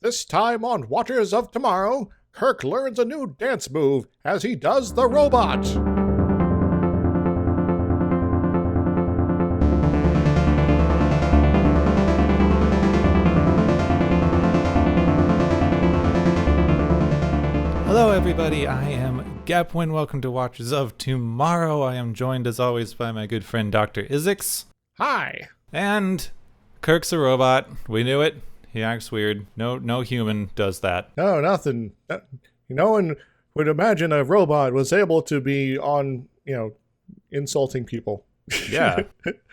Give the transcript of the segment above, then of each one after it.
This time on Watchers of Tomorrow, Kirk learns a new dance move as he does the robot. Hello everybody, I am Gapwin. Welcome to Watchers of Tomorrow. I am joined as always by my good friend Dr. Isix. Hi. And Kirk's a robot. We knew it. He acts weird. No human does that. No, nothing. No one would imagine a robot was able to be on, insulting people. Yeah.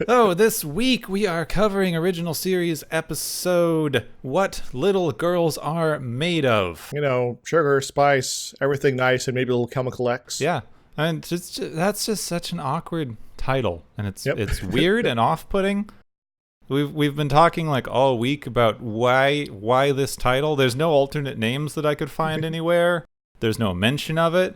So this week we are covering original series episode What Little Girls Are Made Of. Sugar, spice, everything nice, and maybe a little chemical X. Yeah. And that's just such an awkward title. And it's weird and off-putting. We've been talking like all week about why this title. There's no alternate names that I could find anywhere. There's no mention of it.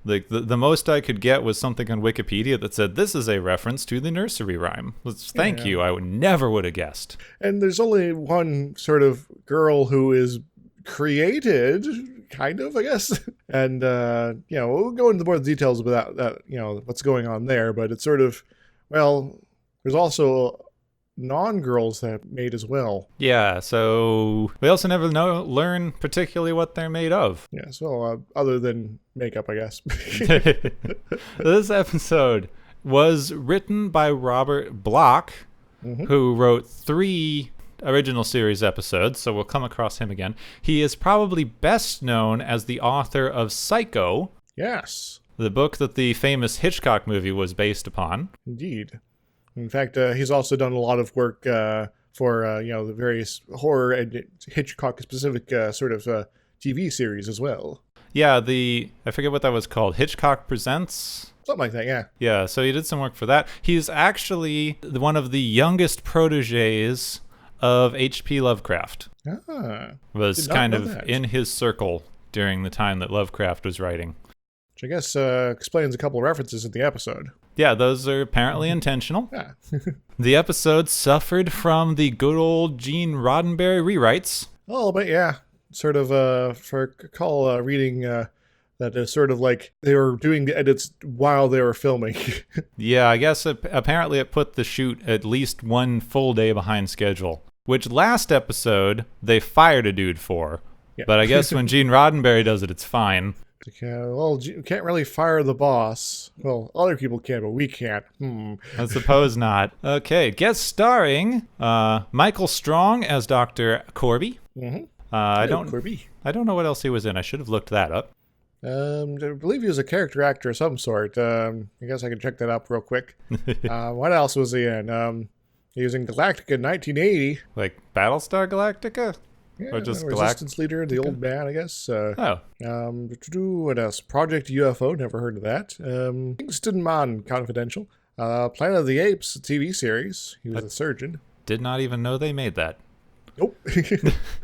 Like the most I could get was something on Wikipedia that said this is a reference to the nursery rhyme. Thank you. I never would have guessed. And there's only one sort of girl who is created, kind of, I guess. And we'll go into more details about that. What's going on there. But it's sort of, there's also non-girls that made as well. Yeah, so we also never learn particularly what they're made of. Yeah, so other than makeup, I guess. This episode was written by Robert Bloch, who wrote 3 original series episodes, so we'll come across him again. He is probably best known as the author of Psycho. Yes. The book that the famous Hitchcock movie was based upon. Indeed. In fact, he's also done a lot of work for the various horror and Hitchcock-specific TV series as well. Yeah, I forget what that was called. Hitchcock Presents? Something like that, yeah. Yeah, so he did some work for that. He's actually one of the youngest proteges of H.P. Lovecraft. Was kind of in his circle during the time that Lovecraft was writing. Which I guess explains a couple of references in the episode. Yeah, those are apparently intentional. Yeah. The episode suffered from the good old Gene Roddenberry rewrites. Oh, but yeah. Sort of, reading that is sort of like they were doing the edits while they were filming. Yeah, I guess apparently it put the shoot at least 1 full day behind schedule, which last episode they fired a dude for. Yeah. But I guess when Gene Roddenberry does it, it's fine. You can't really fire the boss. Well, other people can, but we can't. I suppose not. Okay, guest starring Michael Strong as Dr. Corby. Mm-hmm. I don't know what else he was in. I should have looked that up. I believe he was a character actor of some sort. I guess I can check that up real quick. What else was he in? He was in Galactica in 1980. Like Battlestar Galactica? Yeah, or just Resistance Leader, the old man, I guess. What else? Project UFO, never heard of that. Kingston Man, Confidential. Planet of the Apes, TV series. He was a surgeon. Did not even know they made that. Nope.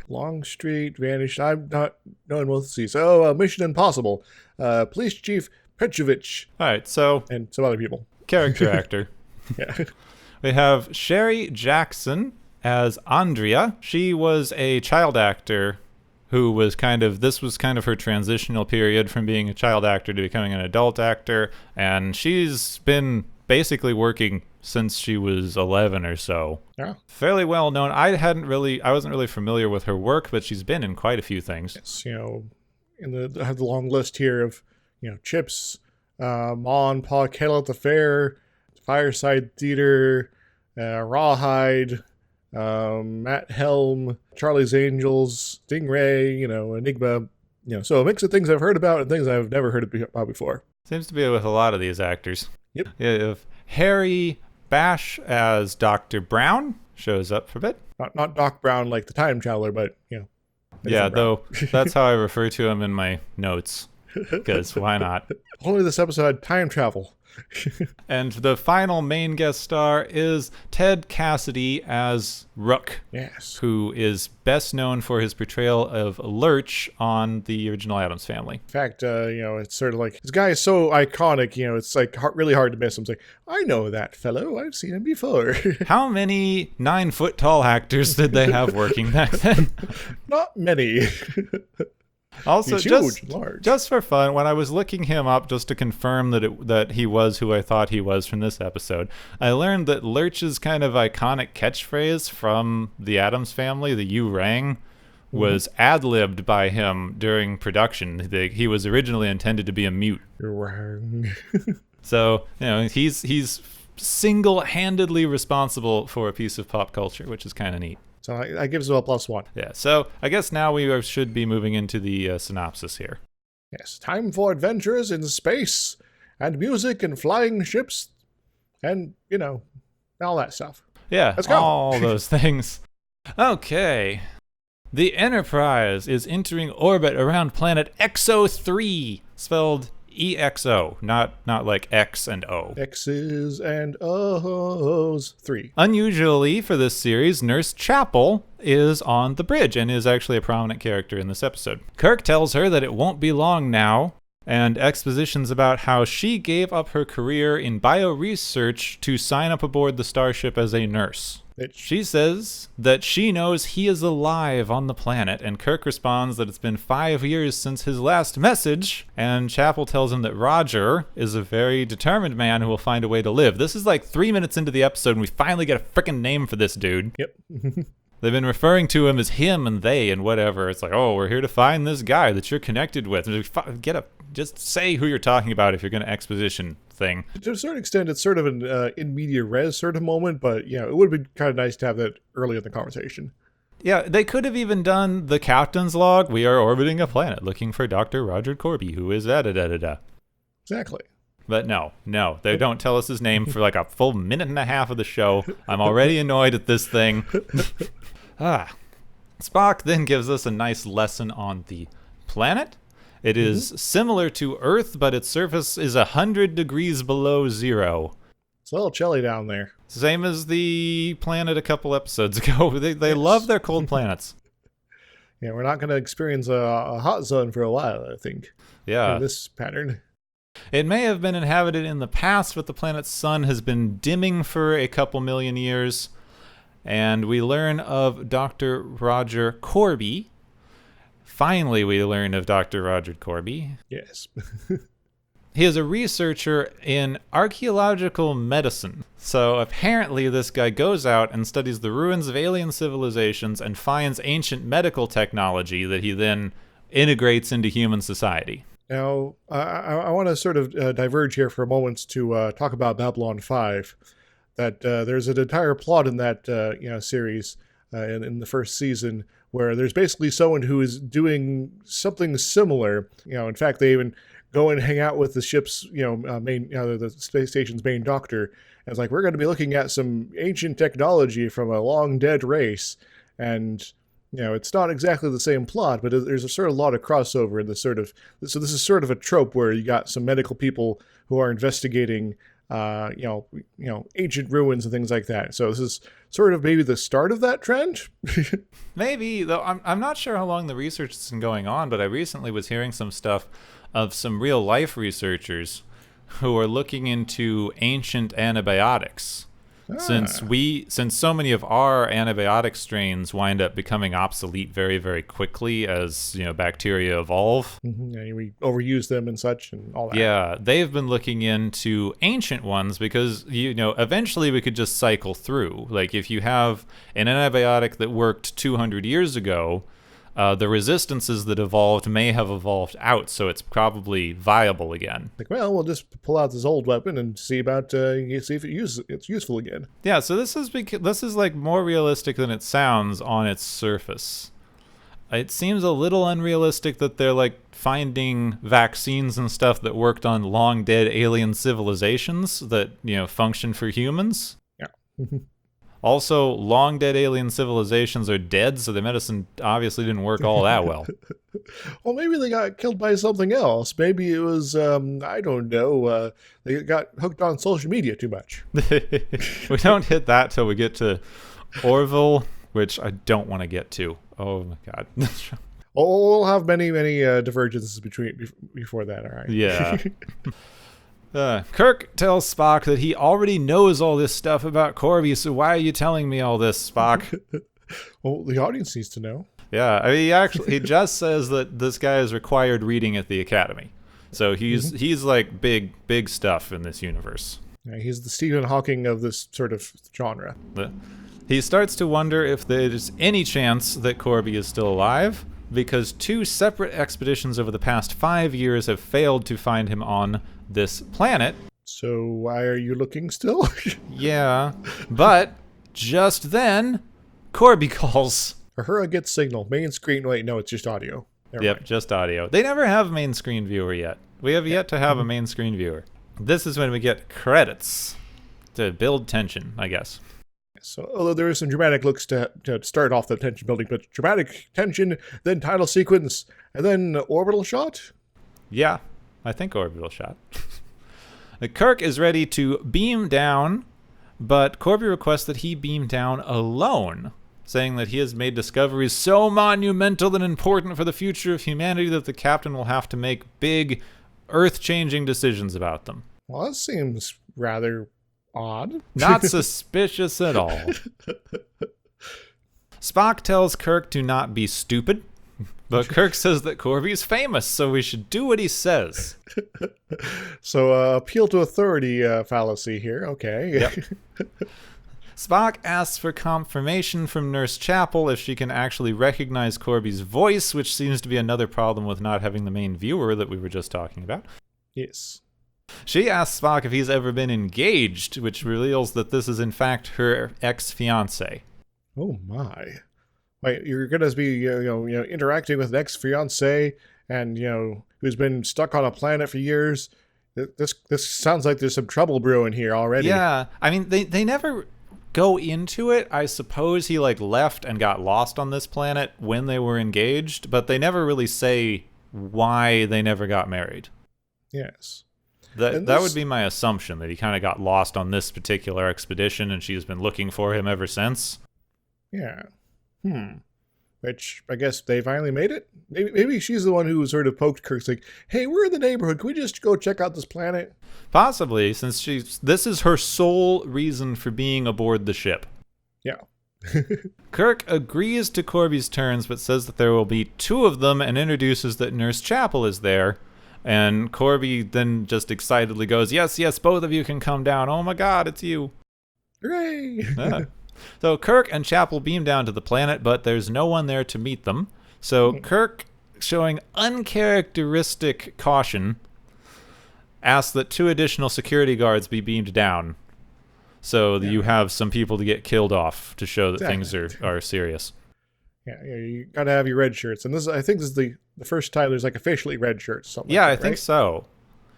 Longstreet, Vanished. I'm not knowing most of these. Oh, Mission Impossible. Police Chief Petrovich. All right, so... And some other people. Character actor. Yeah. We have Sherry Jackson as Andrea. She was a child actor who was this was kind of her transitional period from being a child actor to becoming an adult actor, and she's been basically working since she was 11 or so. Yeah. Fairly well known. I wasn't really familiar with her work, but she's been in quite a few things. Yes, I have the long list here of, Chips, Ma and Pa Kettle at the Fair, Fireside Theater, Rawhide, Matt Helm, Charlie's Angels, Stingray, Enigma, so a mix of things I've heard about and things I've never heard about before. Seems to be with a lot of these actors. Yep. You have Harry Bash as Dr. Brown, shows up for a bit. Not Doc Brown like the time traveler, but, Yeah, though that's how I refer to him in my notes, because why not? Only this episode had time travel. And the final main guest star is Ted Cassidy as Rook. Yes. Who is best known for his portrayal of Lurch on the original Addams Family. In fact, it's sort of like, this guy is so iconic, it's like really hard to miss him. It's like, I know that fellow. I've seen him before. How many 9-foot-tall actors did they have working back then? Not many. Also, He's huge and large. Just for fun, when I was looking him up just to confirm that he was who I thought he was from this episode, I learned that Lurch's kind of iconic catchphrase from the Addams Family, the "You rang," was ad-libbed by him during production. He was originally intended to be a mute. You're wrong. So, he's single-handedly responsible for a piece of pop culture, which is kind of neat. So that gives him a +1. Yeah, so I guess now we should be moving into the synopsis here. Yes, time for adventures in space, and music and flying ships, and, all that stuff. Yeah, let's go. All those things. Okay. The Enterprise is entering orbit around planet XO3, spelled EXO, not like X and O. X's and O's 3. Unusually for this series, Nurse Chapel is on the bridge and is actually a prominent character in this episode. Kirk tells her that it won't be long now, and expositions about how she gave up her career in bioresearch to sign up aboard the starship as a nurse. She says that she knows he is alive on the planet, and Kirk responds that it's been 5 years since his last message, and Chapel tells him that Roger is a very determined man who will find a way to live. This is like 3 minutes into the episode, and we finally get a freaking name for this dude. Yep. They've been referring to him as him and they and whatever. It's like, oh, we're here to find this guy that you're connected with. Just say who you're talking about if you're going to exposition thing. To a certain extent, it's sort of an in media res sort of moment, but it would have been kind of nice to have that early in the conversation. Yeah, they could have even done the captain's log. We are orbiting a planet looking for Dr. Roger Corby, who is da-da-da-da-da. Exactly. But no, they don't tell us his name for like a full minute and a half of the show. I'm already annoyed at this thing. Spock then gives us a nice lesson on the planet. It is similar to Earth, but its surface is 100 degrees below zero. It's a little chilly down there. Same as the planet a couple episodes ago. They love their cold planets. Yeah, we're not going to experience a hot zone for a while, I think. Yeah. In this pattern. It may have been inhabited in the past, but the planet's sun has been dimming for a couple million years. And we learn of Dr. Roger Corby. Finally, we learn of Dr. Roger Corby. Yes. He is a researcher in archaeological medicine. So apparently this guy goes out and studies the ruins of alien civilizations and finds ancient medical technology that he then integrates into human society. Now, I want to sort of diverge here for a moment to talk about Babylon 5. That there's an entire plot in that series in the first season where there's basically someone who is doing something similar. In fact, they even go and hang out with the ship's main the space station's main doctor. And it's like, we're going to be looking at some ancient technology from a long dead race, and it's not exactly the same plot, but there's a sort of lot of crossover in this sort of. So this is sort of a trope where you got some medical people who are investigating ancient ruins and things like that. So this is sort of maybe the start of that trend. Maybe, though I'm not sure how long the research has been going on, but I recently was hearing some stuff of some real life researchers who are looking into ancient antibiotics. Since so many of our antibiotic strains wind up becoming obsolete very, very quickly as bacteria evolve. And we overuse them and such and all that. Yeah, they've been looking into ancient ones because eventually we could just cycle through. Like if you have an antibiotic that worked 200 years ago, the resistances that evolved may have evolved out, so it's probably viable again. Like, well, we'll just pull out this old weapon and see about see if it's useful again. Yeah, so this is like more realistic than it sounds on its surface. It seems a little unrealistic that they're like finding vaccines and stuff that worked on long dead alien civilizations that function for humans. Yeah. Also, long dead alien civilizations are dead, so the medicine obviously didn't work all that well. Well, maybe they got killed by something else. Maybe it was, I don't know, they got hooked on social media too much. We don't hit that till we get to Orville, which I don't want to get to. Oh my god. We'll have many divergences before that, all right? Yeah. Kirk tells Spock that he already knows all this stuff about Corby, so why are you telling me all this, Spock? Well, the audience needs to know. Yeah, I mean, he just says that this guy is required reading at the Academy. So he's like big stuff in this universe. Yeah, he's the Stephen Hawking of this sort of genre. He starts to wonder if there's any chance that Corby is still alive, because 2 separate expeditions over the past 5 years have failed to find him on this planet. So why are you looking still? Yeah, but just then, Corby calls. Uhura gets signal. Main screen. Wait, no, it's just audio. Yep, just audio. They never have main screen viewer yet. We have yet to have a main screen viewer. This is when we get credits to build tension, I guess. So, although there is some dramatic looks to start off the tension building, but dramatic tension, then title sequence, and then orbital shot? Yeah, I think orbital shot. Kirk is ready to beam down, but Corby requests that he beam down alone, saying that he has made discoveries so monumental and important for the future of humanity that the captain will have to make big, earth-changing decisions about them. Well, that seems rather odd. Not suspicious at all. Spock tells Kirk to not be stupid, but Kirk says that Corby's famous, so we should do what he says. So, appeal to authority fallacy here. Okay. Yep. Spock asks for confirmation from Nurse Chapel if she can actually recognize Corby's voice, which seems to be another problem with not having the main viewer that we were just talking about. Yes. She asks Spock if he's ever been engaged, which reveals that this is in fact her ex-fiancé. Oh my! Wait, you're gonna be interacting with an ex-fiancé and who's been stuck on a planet for years. This sounds like there's some trouble brewing here already. Yeah, I mean they never go into it. I suppose he left and got lost on this planet when they were engaged, but they never really say why they never got married. Yes. That would be my assumption, that he kind of got lost on this particular expedition and she's been looking for him ever since. Yeah. Which, I guess they finally made it? Maybe she's the one who sort of poked Kirk, like, hey, we're in the neighborhood. Can we just go check out this planet? Possibly, since this is her sole reason for being aboard the ship. Yeah. Kirk agrees to Corby's terms, but says that there will be 2 of them and introduces that Nurse Chapel is there. And Corby then just excitedly goes, yes, both of you can come down. Oh my god, it's you. Hooray! Yeah. So Kirk and Chapel beam down to the planet, but there's no one there to meet them. So Kirk, showing uncharacteristic caution, asks that 2 additional security guards be beamed down. So that you have some people to get killed off to show that things are serious. Yeah, you gotta have your red shirts. And I think this is the first time there's officially red shirts. Something yeah, like I that, think right? so.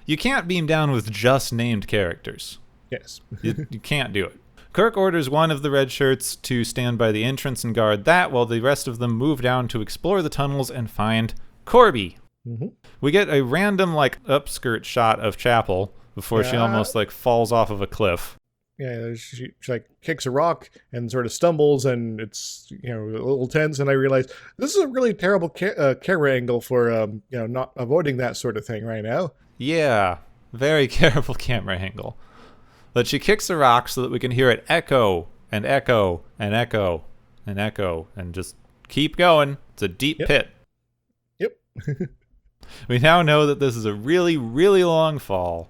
You can't beam down with just named characters. Yes. You can't do it. Kirk orders one of the red shirts to stand by the entrance and guard that, while the rest of them move down to explore the tunnels and find Corby. Mm-hmm. We get a random upskirt shot of Chapel before she almost falls off of a cliff. Yeah, she kicks a rock and sort of stumbles, and it's a little tense. And I realize this is a really terrible camera angle for not avoiding that sort of thing right now. Yeah, very careful camera angle. But she kicks a rock so that we can hear it echo and echo and echo and echo and just keep going. It's a deep pit. Yep. We now know that this is a really, really long fall.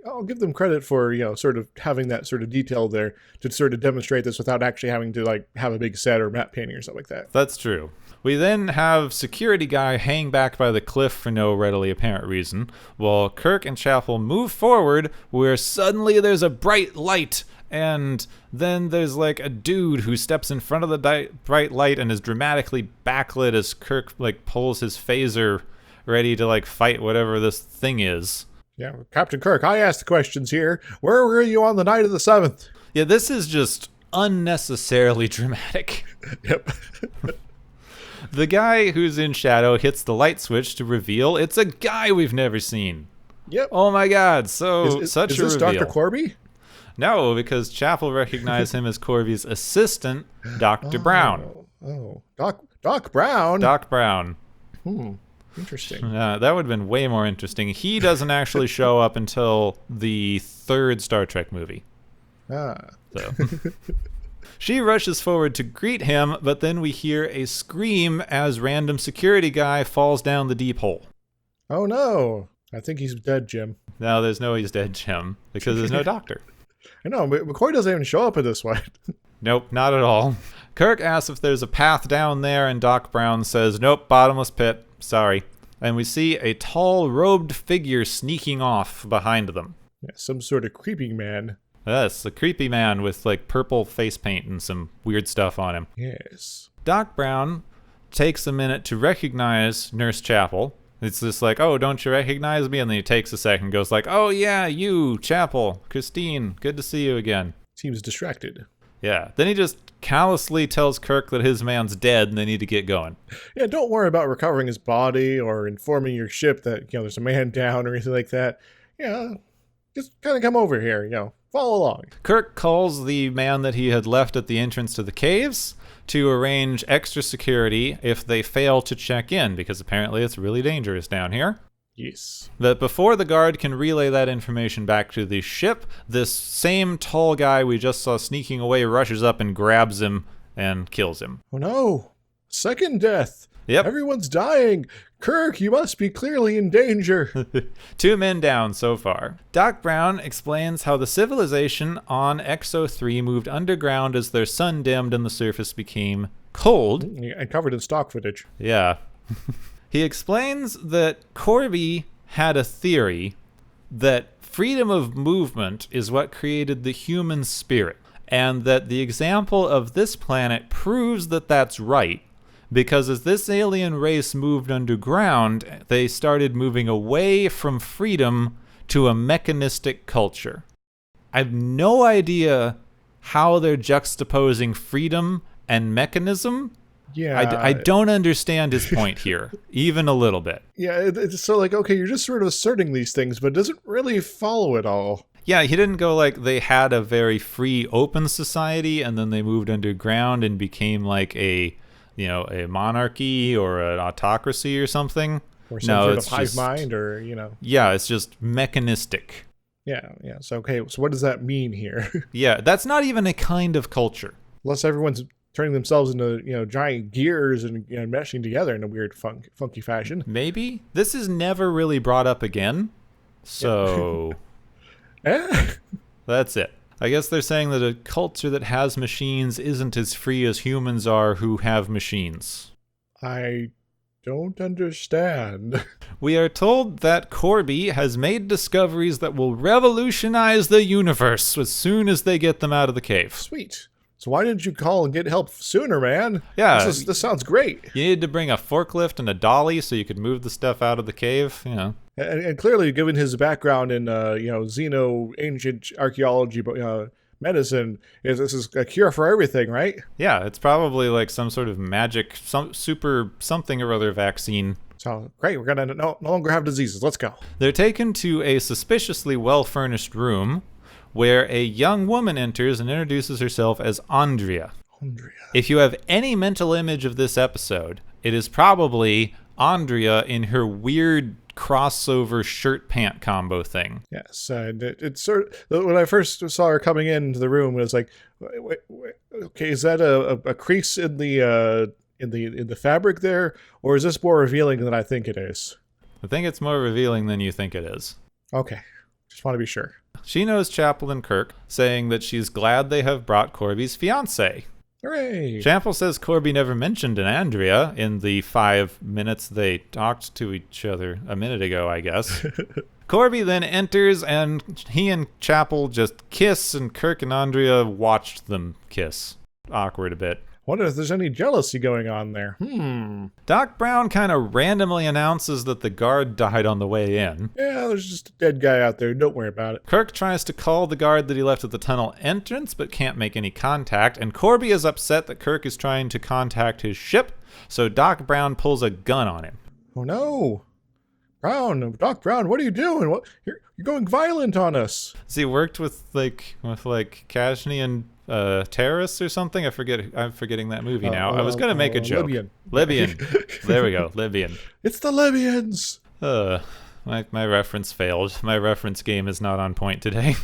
I'll give them credit for sort of having that sort of detail there to sort of demonstrate this without actually having to have a big set or matte painting or something like that. That's true. We then have security guy hang back by the cliff for no readily apparent reason, while Kirk and Chapel move forward, where suddenly there's a bright light, and then there's a dude who steps in front of the bright light and is dramatically backlit as Kirk pulls his phaser ready to fight whatever this thing is. Yeah, Captain Kirk, I asked the questions here. Where were you on the night of the 7th? Yeah, this is just unnecessarily dramatic. Yep. The guy who's in shadow hits the light switch to reveal it's a guy we've never seen. Yep. Oh my god, Is such a this reveal. Dr. Corby? No, because Chapel recognized him as Corby's assistant, Dr. Brown. Oh, Doc Brown. Doc Brown. Interesting. That would have been way more interesting. He doesn't actually show up until the third Star Trek movie. So. She rushes forward to greet him, but then we hear a scream as random security guy falls down the deep hole. Oh no. I think he's dead, Jim. No, there's no he's dead, Jim, because there's no doctor. I know, McCoy doesn't even show up in this one. Nope, not at all. Kirk asks if there's a path down there, and Doc Brown says, nope, bottomless pit. Sorry. And we see a tall, robed figure sneaking off behind them. Yeah, some sort of creepy man. Yes, a creepy man with like purple face paint and some weird stuff on him. Yes. Doc Brown takes a minute to recognize Nurse Chapel. It's just like, oh, don't you recognize me? And then he takes a second and goes like, oh yeah, you, Chapel, Christine, good to see you again. Seems distracted. Yeah. Then he just callously tells Kirk that his man's dead and they need to get going. Yeah, don't worry about recovering his body or informing your ship that, there's a man down or anything like that. Yeah, just kind of come over here, follow along. Kirk calls the man that he had left at the entrance to the caves to arrange extra security if they fail to check in, because apparently it's really dangerous down here. Yes. But before the guard can relay that information back to the ship, this same tall guy we just saw sneaking away rushes up and grabs him and kills him. Oh no! Second death! Yep. Everyone's dying! Kirk, you must be clearly in danger! 2 men down so far. Doc Brown explains how the civilization on XO3 moved underground as their sun dimmed and the surface became cold. And covered in stock footage. Yeah. He explains that Corby had a theory that freedom of movement is what created the human spirit, and that the example of this planet proves that that's right, because as this alien race moved underground, they started moving away from freedom to a mechanistic culture. I have no idea how they're juxtaposing freedom and mechanism. Yeah. I don't understand his point here, even a little bit. Yeah, it's so like, okay, you're just sort of asserting these things, but it doesn't really follow it all. Yeah, he didn't go like they had a very free, open society, and then they moved underground and became like a monarchy or an autocracy or something. Or some sort of hive mind or, Yeah, it's just mechanistic. Yeah. So, okay, so what does that mean here? Yeah, that's not even a kind of culture. Unless everyone's turning themselves into, giant gears and meshing together in a weird, funky fashion. Maybe. This is never really brought up again. So, that's it. I guess they're saying that a culture that has machines isn't as free as humans are who have machines. I don't understand. We are told that Corby has made discoveries that will revolutionize the universe as soon as they get them out of the cave. Sweet. So why didn't you call and get help sooner, man? Yeah. This sounds great. You needed to bring a forklift and a dolly so you could move the stuff out of the cave, And clearly, given his background in, Xeno ancient archaeology, medicine, this is a cure for everything, right? Yeah, it's probably like some sort of magic, super something or other vaccine. So, great, we're going to no longer have diseases. Let's go. They're taken to a suspiciously well-furnished room where a young woman enters and introduces herself as Andrea. If you have any mental image of this episode, it is probably Andrea in her weird crossover shirt pant combo thing. Yes, and it's sort of, when I first saw her coming into the room, it was like, wait, okay, is that a crease in the fabric there, or is this more revealing than I think it is? I think it's more revealing than you think it is. Okay, just want to be sure. She knows Chapel and Kirk, saying that she's glad they have brought Corby's fiancé. Hooray! Chapel says Corby never mentioned an Andrea in the 5 minutes they talked to each other a minute ago, I guess. Corby then enters, and he and Chapel just kiss, and Kirk and Andrea watched them kiss. Awkward a bit. Wonder if there's any jealousy going on there. Doc Brown kind of randomly announces that the guard died on the way in. Yeah, there's just a dead guy out there. Don't worry about it. Kirk tries to call the guard that he left at the tunnel entrance, but can't make any contact, and Corby is upset that Kirk is trying to contact his ship, so Doc Brown pulls a gun on him. Oh no! Doc Brown, what are you doing? What you're going violent on us? Has he worked with Kashney and terrorists or something? I'm forgetting that movie now. I was gonna make a joke. Libyan. There we go. Libyan. It's the Libyans. My reference failed. My reference game is not on point today.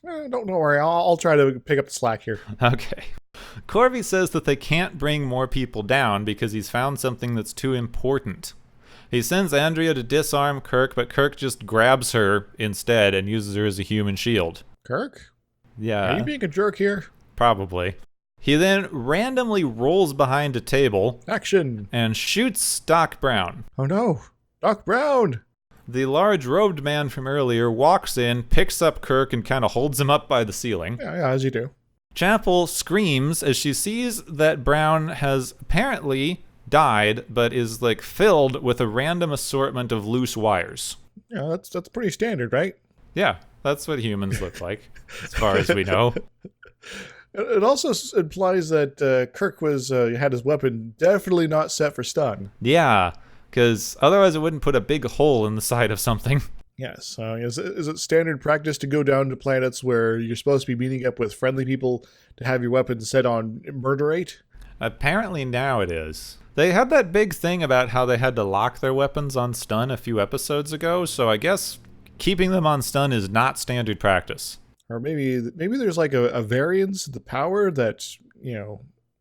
Don't worry. I'll try to pick up the slack here. Okay. Corby says that they can't bring more people down because he's found something that's too important. He sends Andrea to disarm Kirk, but Kirk just grabs her instead and uses her as a human shield. Kirk? Yeah. Are you being a jerk here? Probably. He then randomly rolls behind a table. Action! And shoots Doc Brown. Oh no! Doc Brown! The large robed man from earlier walks in, picks up Kirk, and kind of holds him up by the ceiling. Yeah, as you do. Chapel screams as she sees that Brown has apparently died, but is filled with a random assortment of loose wires. Yeah, that's pretty standard, right? Yeah, that's what humans look like, as far as we know. It also implies that Kirk had his weapon definitely not set for stun. Yeah, because otherwise it wouldn't put a big hole in the side of something. Yes. Is it standard practice to go down to planets where you're supposed to be meeting up with friendly people to have your weapons set on murderate? Apparently now it is. They had that big thing about how they had to lock their weapons on stun a few episodes ago, so I guess keeping them on stun is not standard practice. Or maybe there's a variance of the power that,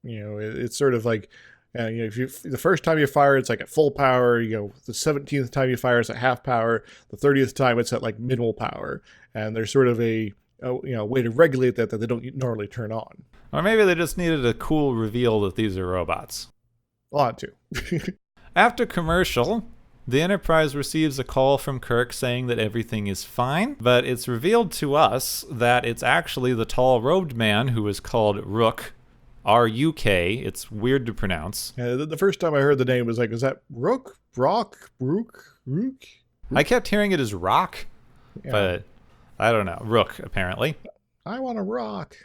it's sort of like, if the first time you fire, it's at full power, the 17th time you fire, it's at half power, the 30th time it's at minimal power. And there's sort of a way to regulate that they don't normally turn on. Or maybe they just needed a cool reveal that these are robots. Ought to. After commercial, the Enterprise receives a call from Kirk saying that everything is fine, but it's revealed to us that it's actually the tall robed man who is called Rook, R-U-K. It's weird to pronounce. Yeah, the first time I heard the name was is that Rook? Brock? Rook? I kept hearing it as Rock, but I don't know. Rook, apparently. I want to rock.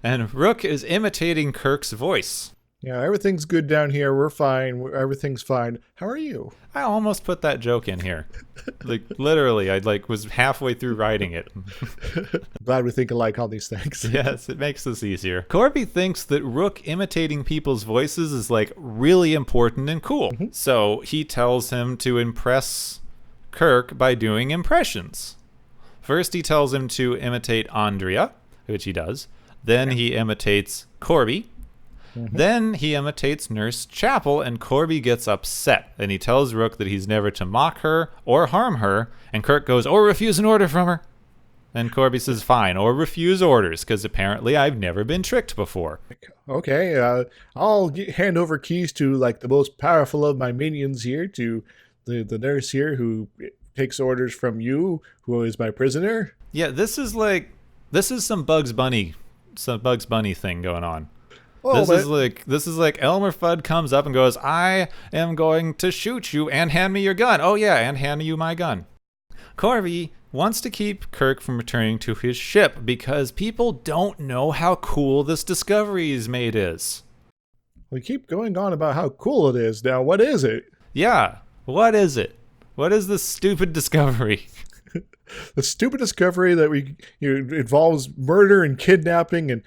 And Rook is imitating Kirk's voice. Yeah, everything's good down here. We're fine. Everything's fine. How are you? I almost put that joke in here. Literally, I was halfway through writing it. Glad we think alike on these things. Yes, it makes this easier. Corby thinks that Rook imitating people's voices is really important and cool. Mm-hmm. So he tells him to impress Kirk by doing impressions. First, he tells him to imitate Andrea, which he does. Then he imitates Corby. Mm-hmm. Then he imitates Nurse Chapel, and Corby gets upset, and he tells Rook that he's never to mock her or harm her, and Kirk goes, or refuse an order from her. And Corby says, fine, or refuse orders, because apparently I've never been tricked before. Okay, I'll hand over keys to the most powerful of my minions here, to the nurse here who takes orders from you, who is my prisoner. Yeah, this is some Bugs Bunny thing going on. Oh, this is like Elmer Fudd comes up and goes, I am going to shoot you and hand me your gun. Oh yeah, and hand you my gun. Corby wants to keep Kirk from returning to his ship because people don't know how cool this discovery he's made is. We keep going on about how cool it is. Now, what is it? Yeah, what is it? What is this stupid discovery? The stupid discovery that involves murder and kidnapping, and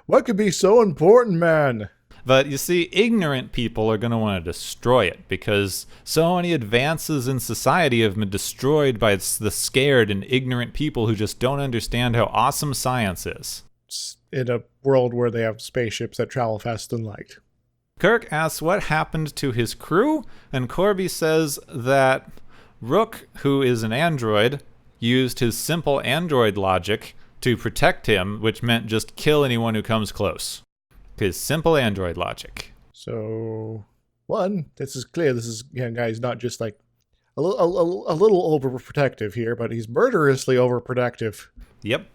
what could be so important, man? But you see, ignorant people are going to want to destroy it because so many advances in society have been destroyed by the scared and ignorant people who just don't understand how awesome science is. In a world where they have spaceships that travel faster than light. Kirk asks what happened to his crew, and Corby says that Rook, who is an android, used his simple android logic to protect him, which meant just kill anyone who comes close. His simple android logic. So, one, this is clear. This is, guy's not just a little overprotective here, but he's murderously overprotective. Yep.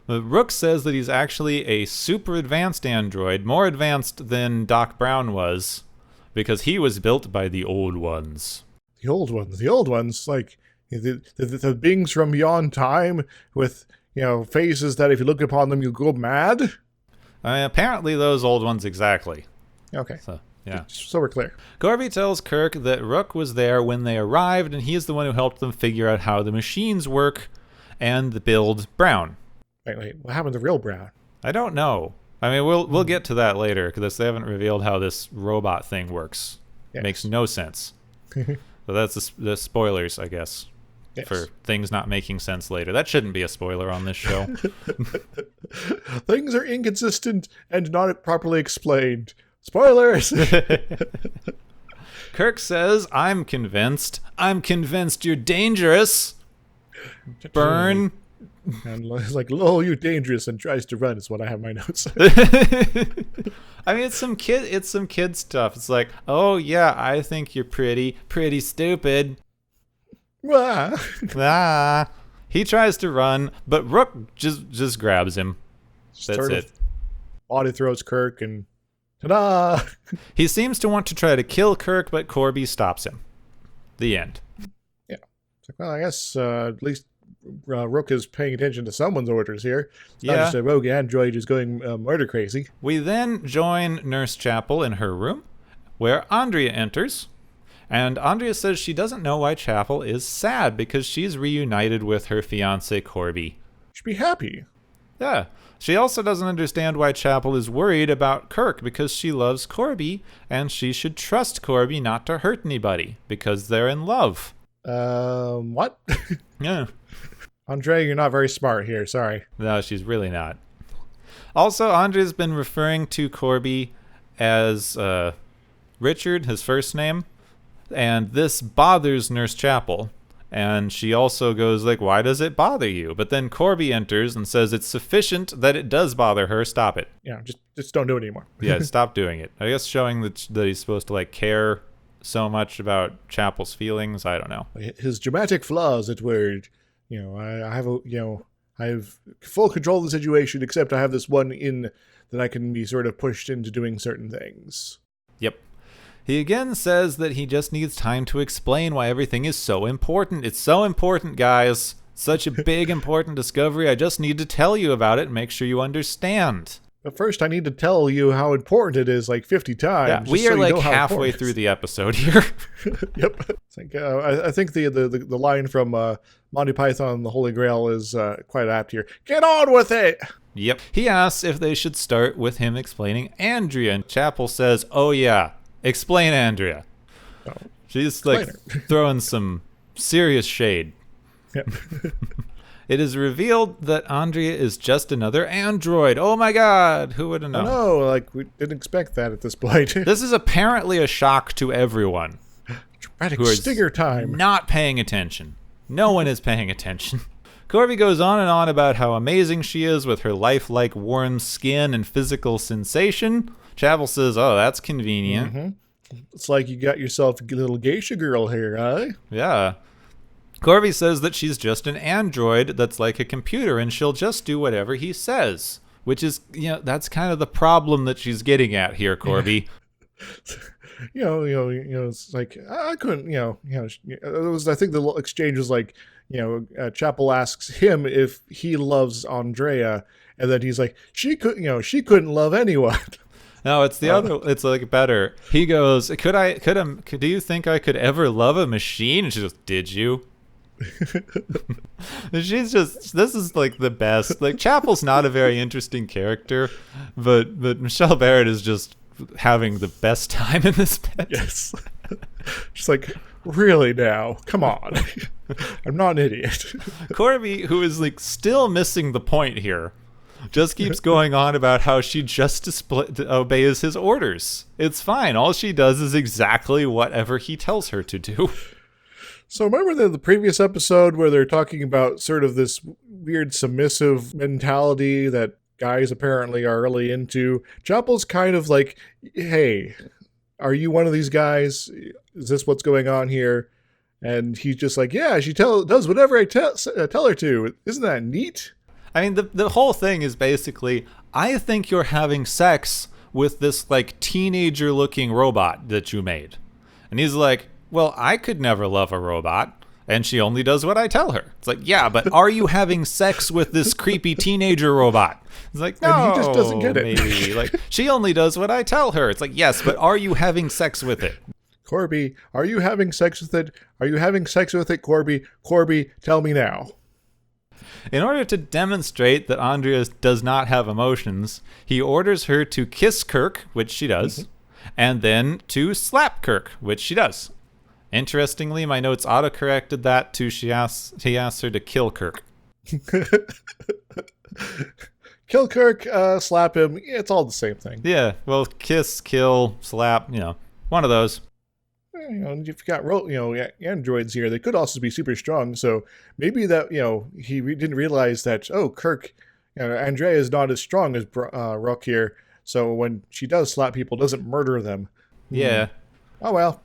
Rook says that he's actually a super advanced android, more advanced than Doc Brown was, because he was built by the old ones. The old ones, like the beings from beyond time with, faces that if you look upon them, you'll go mad? Apparently those old ones exactly. Okay. So, yeah. So we're clear. Corby tells Kirk that Rook was there when they arrived, and he's the one who helped them figure out how the machines work and build Brown. Wait, what happened to real Brown? I don't know. I mean, we'll get to that later, because they haven't revealed how this robot thing works. Yes. It makes no sense. So that's the spoilers, I guess, yes, for things not making sense later. That shouldn't be a spoiler on this show. Things are inconsistent and not properly explained. Spoilers! Kirk says, I'm convinced you're dangerous. Burn. And it's like, "Oh, you dangerous," and tries to run is what I have in my notes. I mean, it's some kid stuff. It's like, "Oh yeah, I think you're pretty stupid." He tries to run, but Rook just grabs him. That's it. Body throws Kirk, and ta-da! He seems to want to try to kill Kirk, but Corby stops him. The end. Yeah. It's like, well, I guess at least Rook is paying attention to someone's orders here. It's not just a rogue android who's going murder crazy. We then join Nurse Chapel in her room, where Andrea enters. And Andrea says she doesn't know why Chapel is sad because she's reunited with her fiancé Corby. Should be happy. Yeah. She also doesn't understand why Chapel is worried about Kirk because she loves Corby and she should trust Corby not to hurt anybody because they're in love. What? Yeah. Andrea, you're not very smart here. Sorry. No, she's really not. Also, Andrea's been referring to Corby as Richard, his first name, and this bothers Nurse Chapel. And she also goes like, why does it bother you? But then Corby enters and says it's sufficient that it does bother her. Stop it. Yeah, just don't do it anymore. Yeah, stop doing it. I guess showing that he's supposed to like care so much about Chapel's feelings. I don't know. His dramatic flaws at word. I have full control of the situation, except I have this one in that I can be sort of pushed into doing certain things. Yep. He again says that he just needs time to explain why everything is so important. It's so important, guys. Such a big, important discovery. I just need to tell you about it and make sure you understand. But first, I need to tell you how important it is like 50 times. Yeah, we are like halfway through the episode here. Yep. It's like, I think the line from Monty Python and the Holy Grail is quite apt here. Get on with it! Yep. He asks if they should start with him explaining Andrea, and Chapel says, oh yeah, explain Andrea. Oh, she's like throwing some serious shade. Yep. It is revealed that Andrea is just another android. Oh my god, who would have known? No, like we didn't expect that at this point. This is apparently a shock to everyone. Dramatic stinger time. Not paying attention. No one is paying attention. Corby goes on and on about how amazing she is with her lifelike warm skin and physical sensation. Chapel says, oh, that's convenient. Mm-hmm. It's like you got yourself a little geisha girl here, huh? Yeah. Corby says that she's just an android that's like a computer and she'll just do whatever he says, which is, that's kind of the problem that she's getting at here, Corby. It's like I couldn't, it was. I think the exchange was like, Chapel asks him if he loves Andrea, and then he's like, she couldn't love anyone. No, it's the other. It's like better. He goes, do you think I could ever love a machine? And she goes, did you? This is like the best. Like Chapel's not a very interesting character, but Michelle Barrett is just having the best time in this bed. Yes. She's like, really now? Come on. I'm not an idiot. Corby, who is like still missing the point here, just keeps going on about how she just obeys his orders. It's fine. All she does is exactly whatever he tells her to do. So remember the previous episode where they're talking about sort of this weird submissive mentality that guys apparently are really into? Chapel's kind of like, hey, are you one of these guys? Is this what's going on here? And he's just like, yeah, she does whatever I tell her to. Isn't that neat? I mean, the whole thing is basically, I think you're having sex with this, like, teenager-looking robot that you made. And he's like, well, I could never love a robot, and she only does what I tell her. It's like, yeah, but are you having sex with this creepy teenager robot? It's like, no, And he just doesn't get it. maybe. Like, she only does what I tell her. It's like, yes, but are you having sex with it? Corby, are you having sex with it? Are you having sex with it, Corby? Corby, tell me now. In order to demonstrate that Andrea does not have emotions, he orders her to kiss Kirk, which she does, and then to slap Kirk, which she does. Interestingly, my notes auto-corrected that to he asks her to kill Kirk. Kill Kirk, slap him. It's all the same thing. Yeah, well, kiss, kill, slap, one of those. If you've got androids here, they could also be super strong. So maybe that he didn't realize that Kirk, Andrea is not as strong as Rook here. So when she does slap people, doesn't murder them. Yeah. Oh well.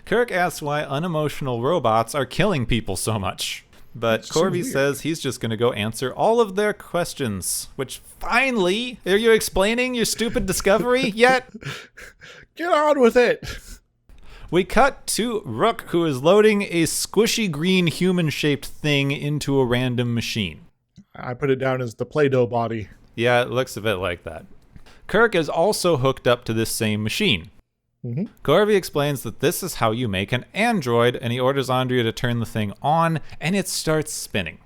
Kirk asks why unemotional robots are killing people so much. But Corby says he's just going to go answer all of their questions. Which, finally, are you explaining your stupid discovery yet? Get on with it. We cut to Rook, who is loading a squishy green human-shaped thing into a random machine. I put it down as the Play-Doh body. Yeah, it looks a bit like that. Kirk is also hooked up to this same machine. Mm-hmm. Corby explains that this is how you make an android, and he orders Andrea to turn the thing on, and it starts spinning.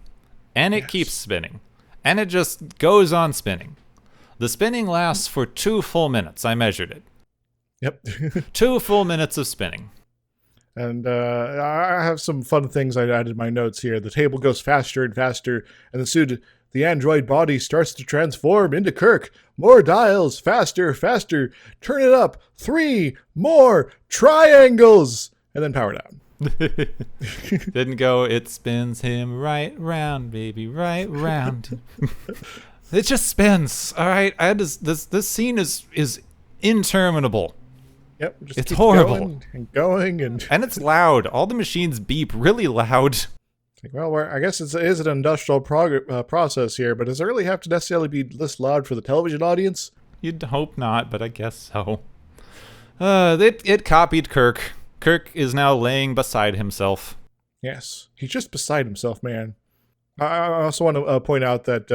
And it keeps spinning. And it just goes on spinning. The spinning lasts for 2 full minutes. I measured it. Yep. 2 full minutes of spinning. And I have some fun things I added in my notes here. The table goes faster and faster, and the android body starts to transform into Kirk. More dials, faster, faster. Turn it up. 3 more triangles, and then power down. Didn't go, it spins him right round, baby, right round. It just spins. All right, this scene is interminable. Yep, just it's horrible. Going and it's loud. All the machines beep really loud. Well, I guess it is an industrial process here, but does it really have to necessarily be this loud for the television audience? You'd hope not, but I guess so. It copied Kirk. Kirk is now laying beside himself. Yes, he's just beside himself, man. I also want to point out that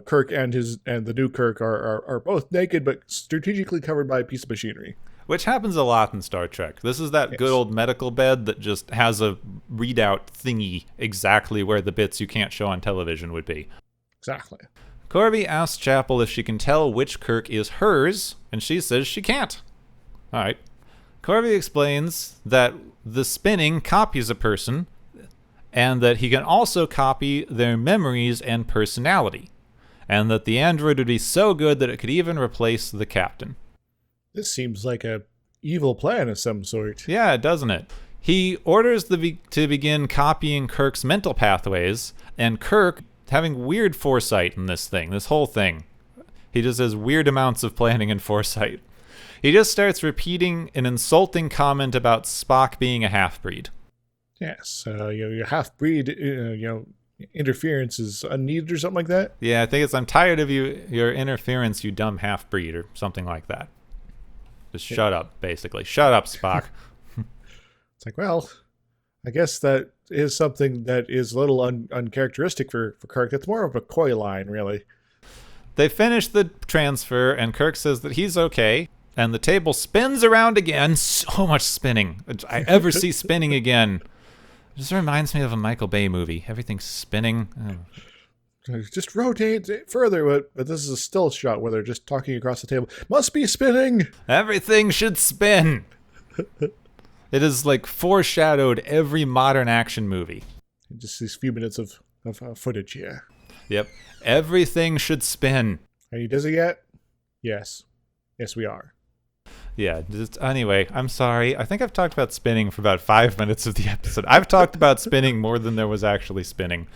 Kirk and the new Kirk are both naked, but strategically covered by a piece of machinery. Which happens a lot in Star Trek. This is that good old medical bed that just has a readout thingy exactly where the bits you can't show on television would be. Exactly. Corby asks Chapel if she can tell which Kirk is hers, and she says she can't. All right. Corby explains that the spinning copies a person, and that he can also copy their memories and personality, and that the android would be so good that it could even replace the captain. This seems like a evil plan of some sort. Yeah, doesn't it? He orders to begin copying Kirk's mental pathways, and Kirk, having weird foresight in this whole thing. He just has weird amounts of planning and foresight. He just starts repeating an insulting comment about Spock being a half-breed. Yes, your half-breed, interference is unneeded or something like that. Yeah, I think it's, I'm tired of your interference, you dumb half-breed, or something like that. Just shut up, basically. Shut up, Spock. It's like, well, I guess that is something that is a little uncharacteristic for Kirk. That's more of a coy line, really. They finish the transfer, and Kirk says that he's okay, and the table spins around again. So much spinning. If I ever see spinning again. It just reminds me of a Michael Bay movie. Everything's spinning. Just rotate it further, but this is a still shot where they're just talking across the table. Must be spinning! Everything should spin! It is like foreshadowed every modern action movie. Just these few minutes of footage here. Yep. Everything should spin. Are you dizzy yet? Yes. Yes, we are. Yeah, anyway, I'm sorry. I think I've talked about spinning for about 5 minutes of the episode. I've talked about spinning more than there was actually spinning.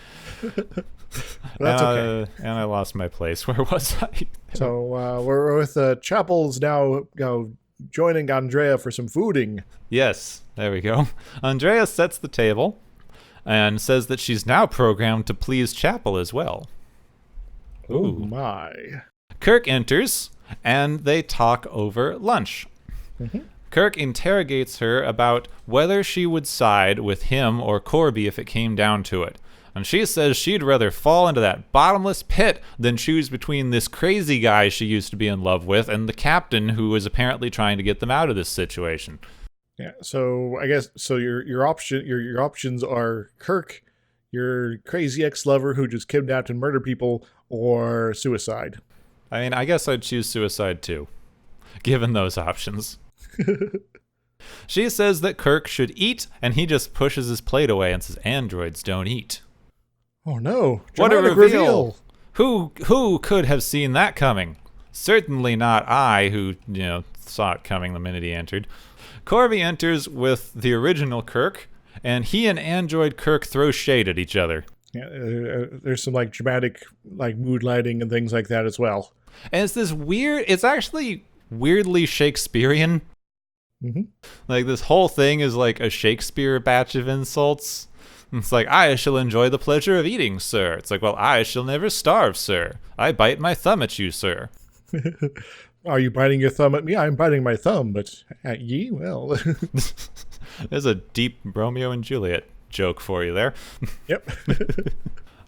That's okay. And I lost my place. Where was I? So we're with Chapel's now joining Andrea for some fooding. Yes, there we go. Andrea sets the table, and says that she's now programmed to please Chapel as well. Oh Ooh. my. Kirk enters, and they talk over lunch. Mm-hmm. Kirk interrogates her about whether she would side with him or Corby if it came down to it. And she says she'd rather fall into that bottomless pit than choose between this crazy guy she used to be in love with and the captain who was apparently trying to get them out of this situation. Yeah, so I guess your options are Kirk, your crazy ex-lover who just kidnapped and murdered people, or suicide. I mean, I guess I'd choose suicide too, given those options. She says that Kirk should eat, and he just pushes his plate away and says androids don't eat. Oh no! What a Dramatic reveal! Who could have seen that coming? Certainly not I, who saw it coming the minute he entered. Corby enters with the original Kirk, and he and android Kirk throw shade at each other. Yeah, there's some dramatic mood lighting and things like that as well. And it's this weird. It's actually weirdly Shakespearean. Mm-hmm. This whole thing is like a Shakespeare batch of insults. It's like, I shall enjoy the pleasure of eating, sir. It's like, well, I shall never starve, sir. I bite my thumb at you, sir. Are you biting your thumb at me? I'm biting my thumb, but at ye? Well. There's a deep Romeo and Juliet joke for you there. Yep.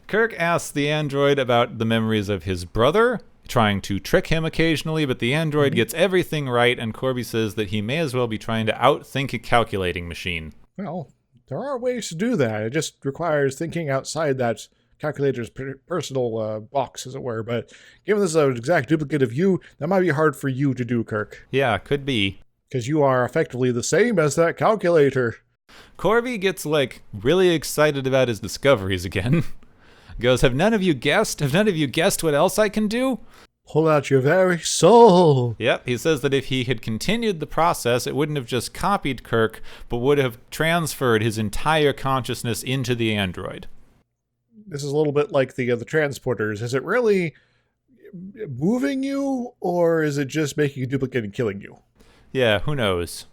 Kirk asks the android about the memories of his brother, trying to trick him occasionally, but the android gets everything right, and Corby says that he may as well be trying to outthink a calculating machine. Well, there are ways to do that. It just requires thinking outside that calculator's personal box, as it were. But given this is an exact duplicate of you, that might be hard for you to do, Kirk. Yeah, could be. Because you are effectively the same as that calculator. Corby gets, really excited about his discoveries again. Goes, have none of you guessed? Have none of you guessed what else I can do? Pull out your very soul. Yep, he says that if he had continued the process, it wouldn't have just copied Kirk, but would have transferred his entire consciousness into the android. This is a little bit like the transporters. Is it really moving you, or is it just making a duplicate and killing you? Yeah, who knows?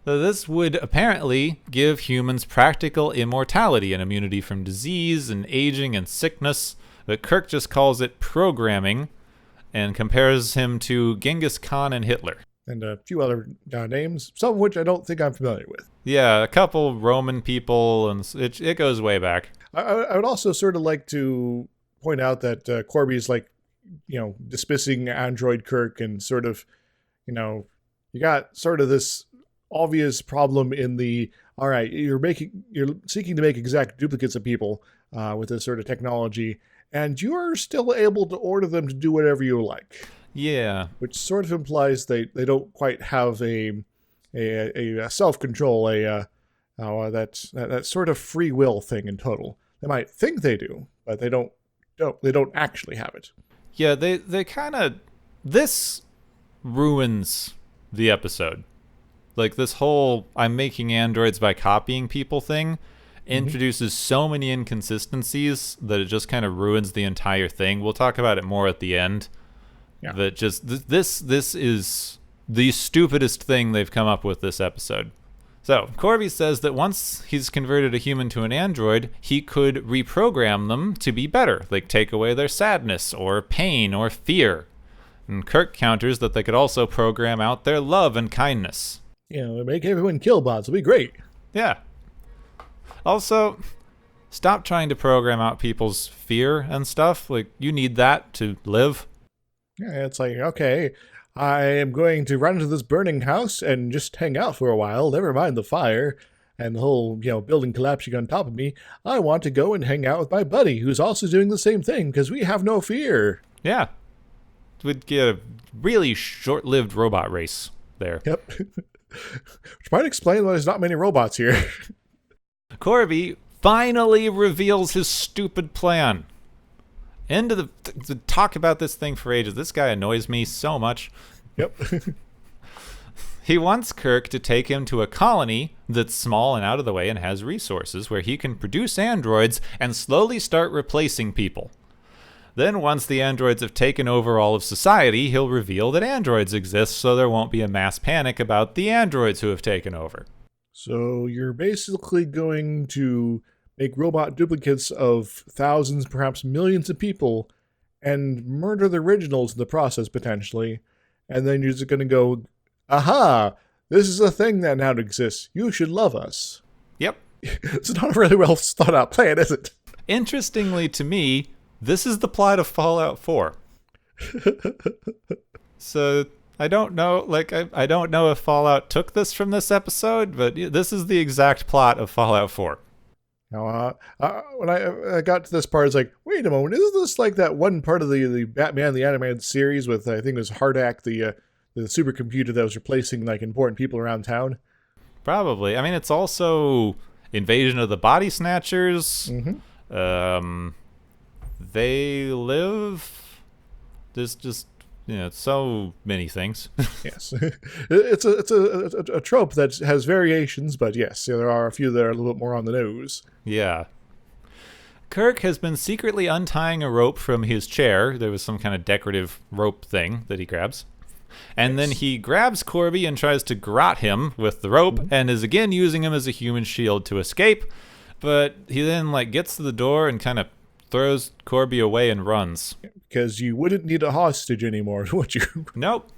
So this would apparently give humans practical immortality and immunity from disease and aging and sickness, but Kirk just calls it programming and compares him to Genghis Khan and Hitler. And a few other names, some of which I don't think I'm familiar with. Yeah, a couple Roman people, and it goes way back. I would also sort of like to point out that Corby's dismissing android Kirk and sort of, you got sort of this obvious problem in the, all right, you're seeking to make exact duplicates of people with this sort of technology, and you're still able to order them to do whatever you like. Yeah. Which sort of implies they don't quite have a self-control, that sort of free will thing in total. They might think they do, but they don't actually have it. Yeah, they kind of, this ruins the episode. This whole I'm making androids by copying people thing introduces so many inconsistencies that it just kind of ruins the entire thing. We'll talk about it more at the end. Yeah. That just this is the stupidest thing they've come up with this episode. So Corby says that once he's converted a human to an android, he could reprogram them to be better, take away their sadness or pain or fear. And Kirk counters that they could also program out their love and kindness. Make everyone kill bots. It'll be great. Yeah. Also, stop trying to program out people's fear and stuff. You need that to live. Yeah, it's okay, I am going to run into this burning house and just hang out for a while, never mind the fire and the whole, building collapsing on top of me. I want to go and hang out with my buddy who's also doing the same thing because we have no fear. Yeah. We'd get a really short-lived robot race there. Yep. Which might explain why there's not many robots here. Corby finally reveals his stupid plan. End of the talk about this thing for ages. This guy annoys me so much. Yep. He wants Kirk to take him to a colony that's small and out of the way and has resources where he can produce androids and slowly start replacing people. Then once the androids have taken over all of society, he'll reveal that androids exist so there won't be a mass panic about the androids who have taken over. So you're basically going to make robot duplicates of thousands, perhaps millions of people, and murder the originals in the process, potentially. And then you're just going to go, aha, this is a thing that now exists. You should love us. Yep. It's not a really well thought out plan, is it? Interestingly to me, this is the plot of Fallout 4. So I don't know, I don't know if Fallout took this from this episode, but this is the exact plot of Fallout 4. Now, when I got to this part, it's like, wait a moment, isn't this like that one part of the Batman the Animated Series with, I think it was Hardak, the supercomputer that was replacing like important people around town? Probably. I mean, it's also Invasion of the Body Snatchers. Mm-hmm. They live. There's just so many things. Yes, it's a trope that has variations, but yes, there are a few that are a little bit more on the nose. Yeah. Kirk has been secretly untying a rope from his chair. There was some kind of decorative rope thing that he grabs. And then he grabs Corby and tries to garrote him with the rope, and is again using him as a human shield to escape. But he then gets to the door and kind of throws Corby away and runs. Because you wouldn't need a hostage anymore, would you? Nope.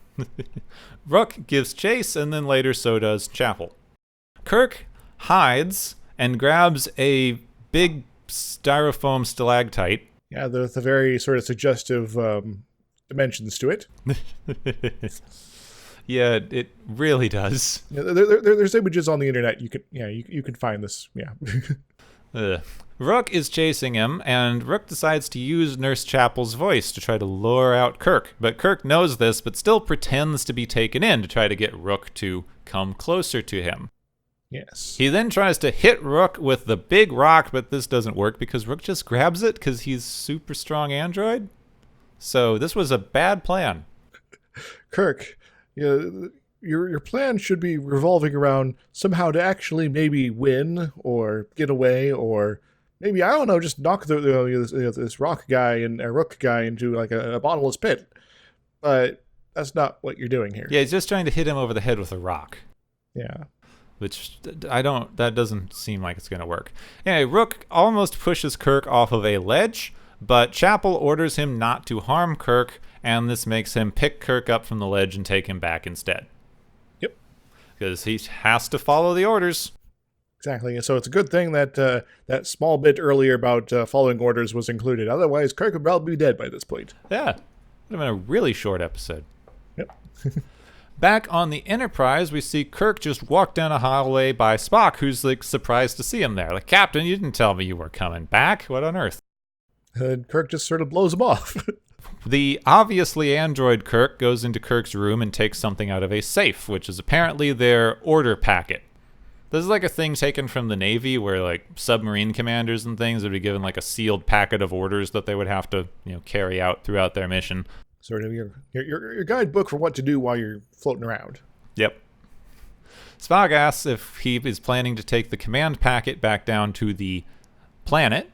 Rook gives chase, and then later so does Chapel. Kirk hides and grabs a big styrofoam stalactite. Yeah, the very sort of suggestive dimensions to it. Yeah, it really does. Yeah, there's images on the internet. You can find this. Yeah. Rook is chasing him, and Rook decides to use Nurse Chapel's voice to try to lure out Kirk. But Kirk knows this, but still pretends to be taken in to try to get Rook to come closer to him. Yes. He then tries to hit Rook with the big rock, but this doesn't work because Rook just grabs it because he's super strong android. So this was a bad plan. Kirk, your plan should be revolving around somehow to actually maybe win or get away, or maybe, I don't know, just knock this rock guy and a Rook guy into like a bottomless pit. But that's not what you're doing here. Yeah, he's just trying to hit him over the head with a rock. Yeah. Which that doesn't seem like it's going to work. Anyway, Rook almost pushes Kirk off of a ledge, but Chapel orders him not to harm Kirk, and this makes him pick Kirk up from the ledge and take him back instead. Yep. Because he has to follow the orders. Exactly. So it's a good thing that that small bit earlier about following orders was included. Otherwise, Kirk would probably be dead by this point. Yeah. Would have been a really short episode. Yep. Back on the Enterprise, we see Kirk just walk down a hallway by Spock, who's surprised to see him there. Captain, you didn't tell me you were coming back. What on earth? And Kirk just sort of blows him off. The obviously android Kirk goes into Kirk's room and takes something out of a safe, which is apparently their order packet. This is a thing taken from the Navy where submarine commanders and things would be given a sealed packet of orders that they would have to carry out throughout their mission. Sort of your guidebook for what to do while you're floating around. Yep. Spock asks if he is planning to take the command packet back down to the planet,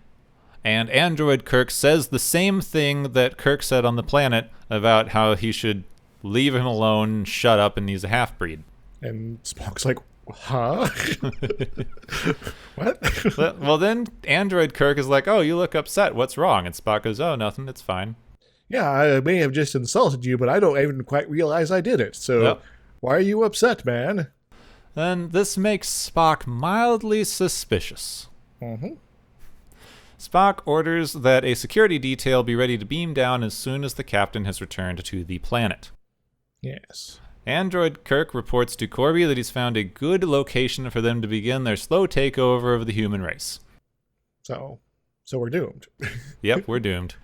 and android Kirk says the same thing that Kirk said on the planet about how he should leave him alone, shut up, and he's a half-breed. And Spock's like, huh? What? Well, then android Kirk is like, oh, you look upset. What's wrong? And Spock goes, oh, nothing. It's fine. Yeah, I may have just insulted you, but I don't even quite realize I did it. So Yep. Why are you upset, man? Then this makes Spock mildly suspicious. Mm-hmm. Spock orders that a security detail be ready to beam down as soon as the captain has returned to the planet. Yes. Android Kirk reports to Corby that he's found a good location for them to begin their slow takeover of the human race. So we're doomed. Yep, we're doomed.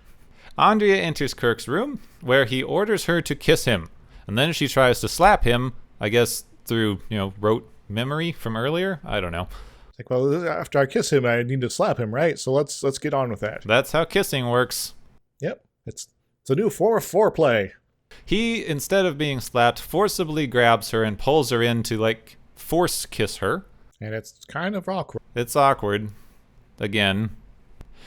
Andrea enters Kirk's room, where he orders her to kiss him, and then she tries to slap him, I guess through, rote memory from earlier? I don't know. It's like, well, after I kiss him, I need to slap him, right? So let's get on with that. That's how kissing works. Yep. It's a new form of foreplay. He, instead of being slapped, forcibly grabs her and pulls her in to, force kiss her. And it's kind of awkward. It's awkward. Again.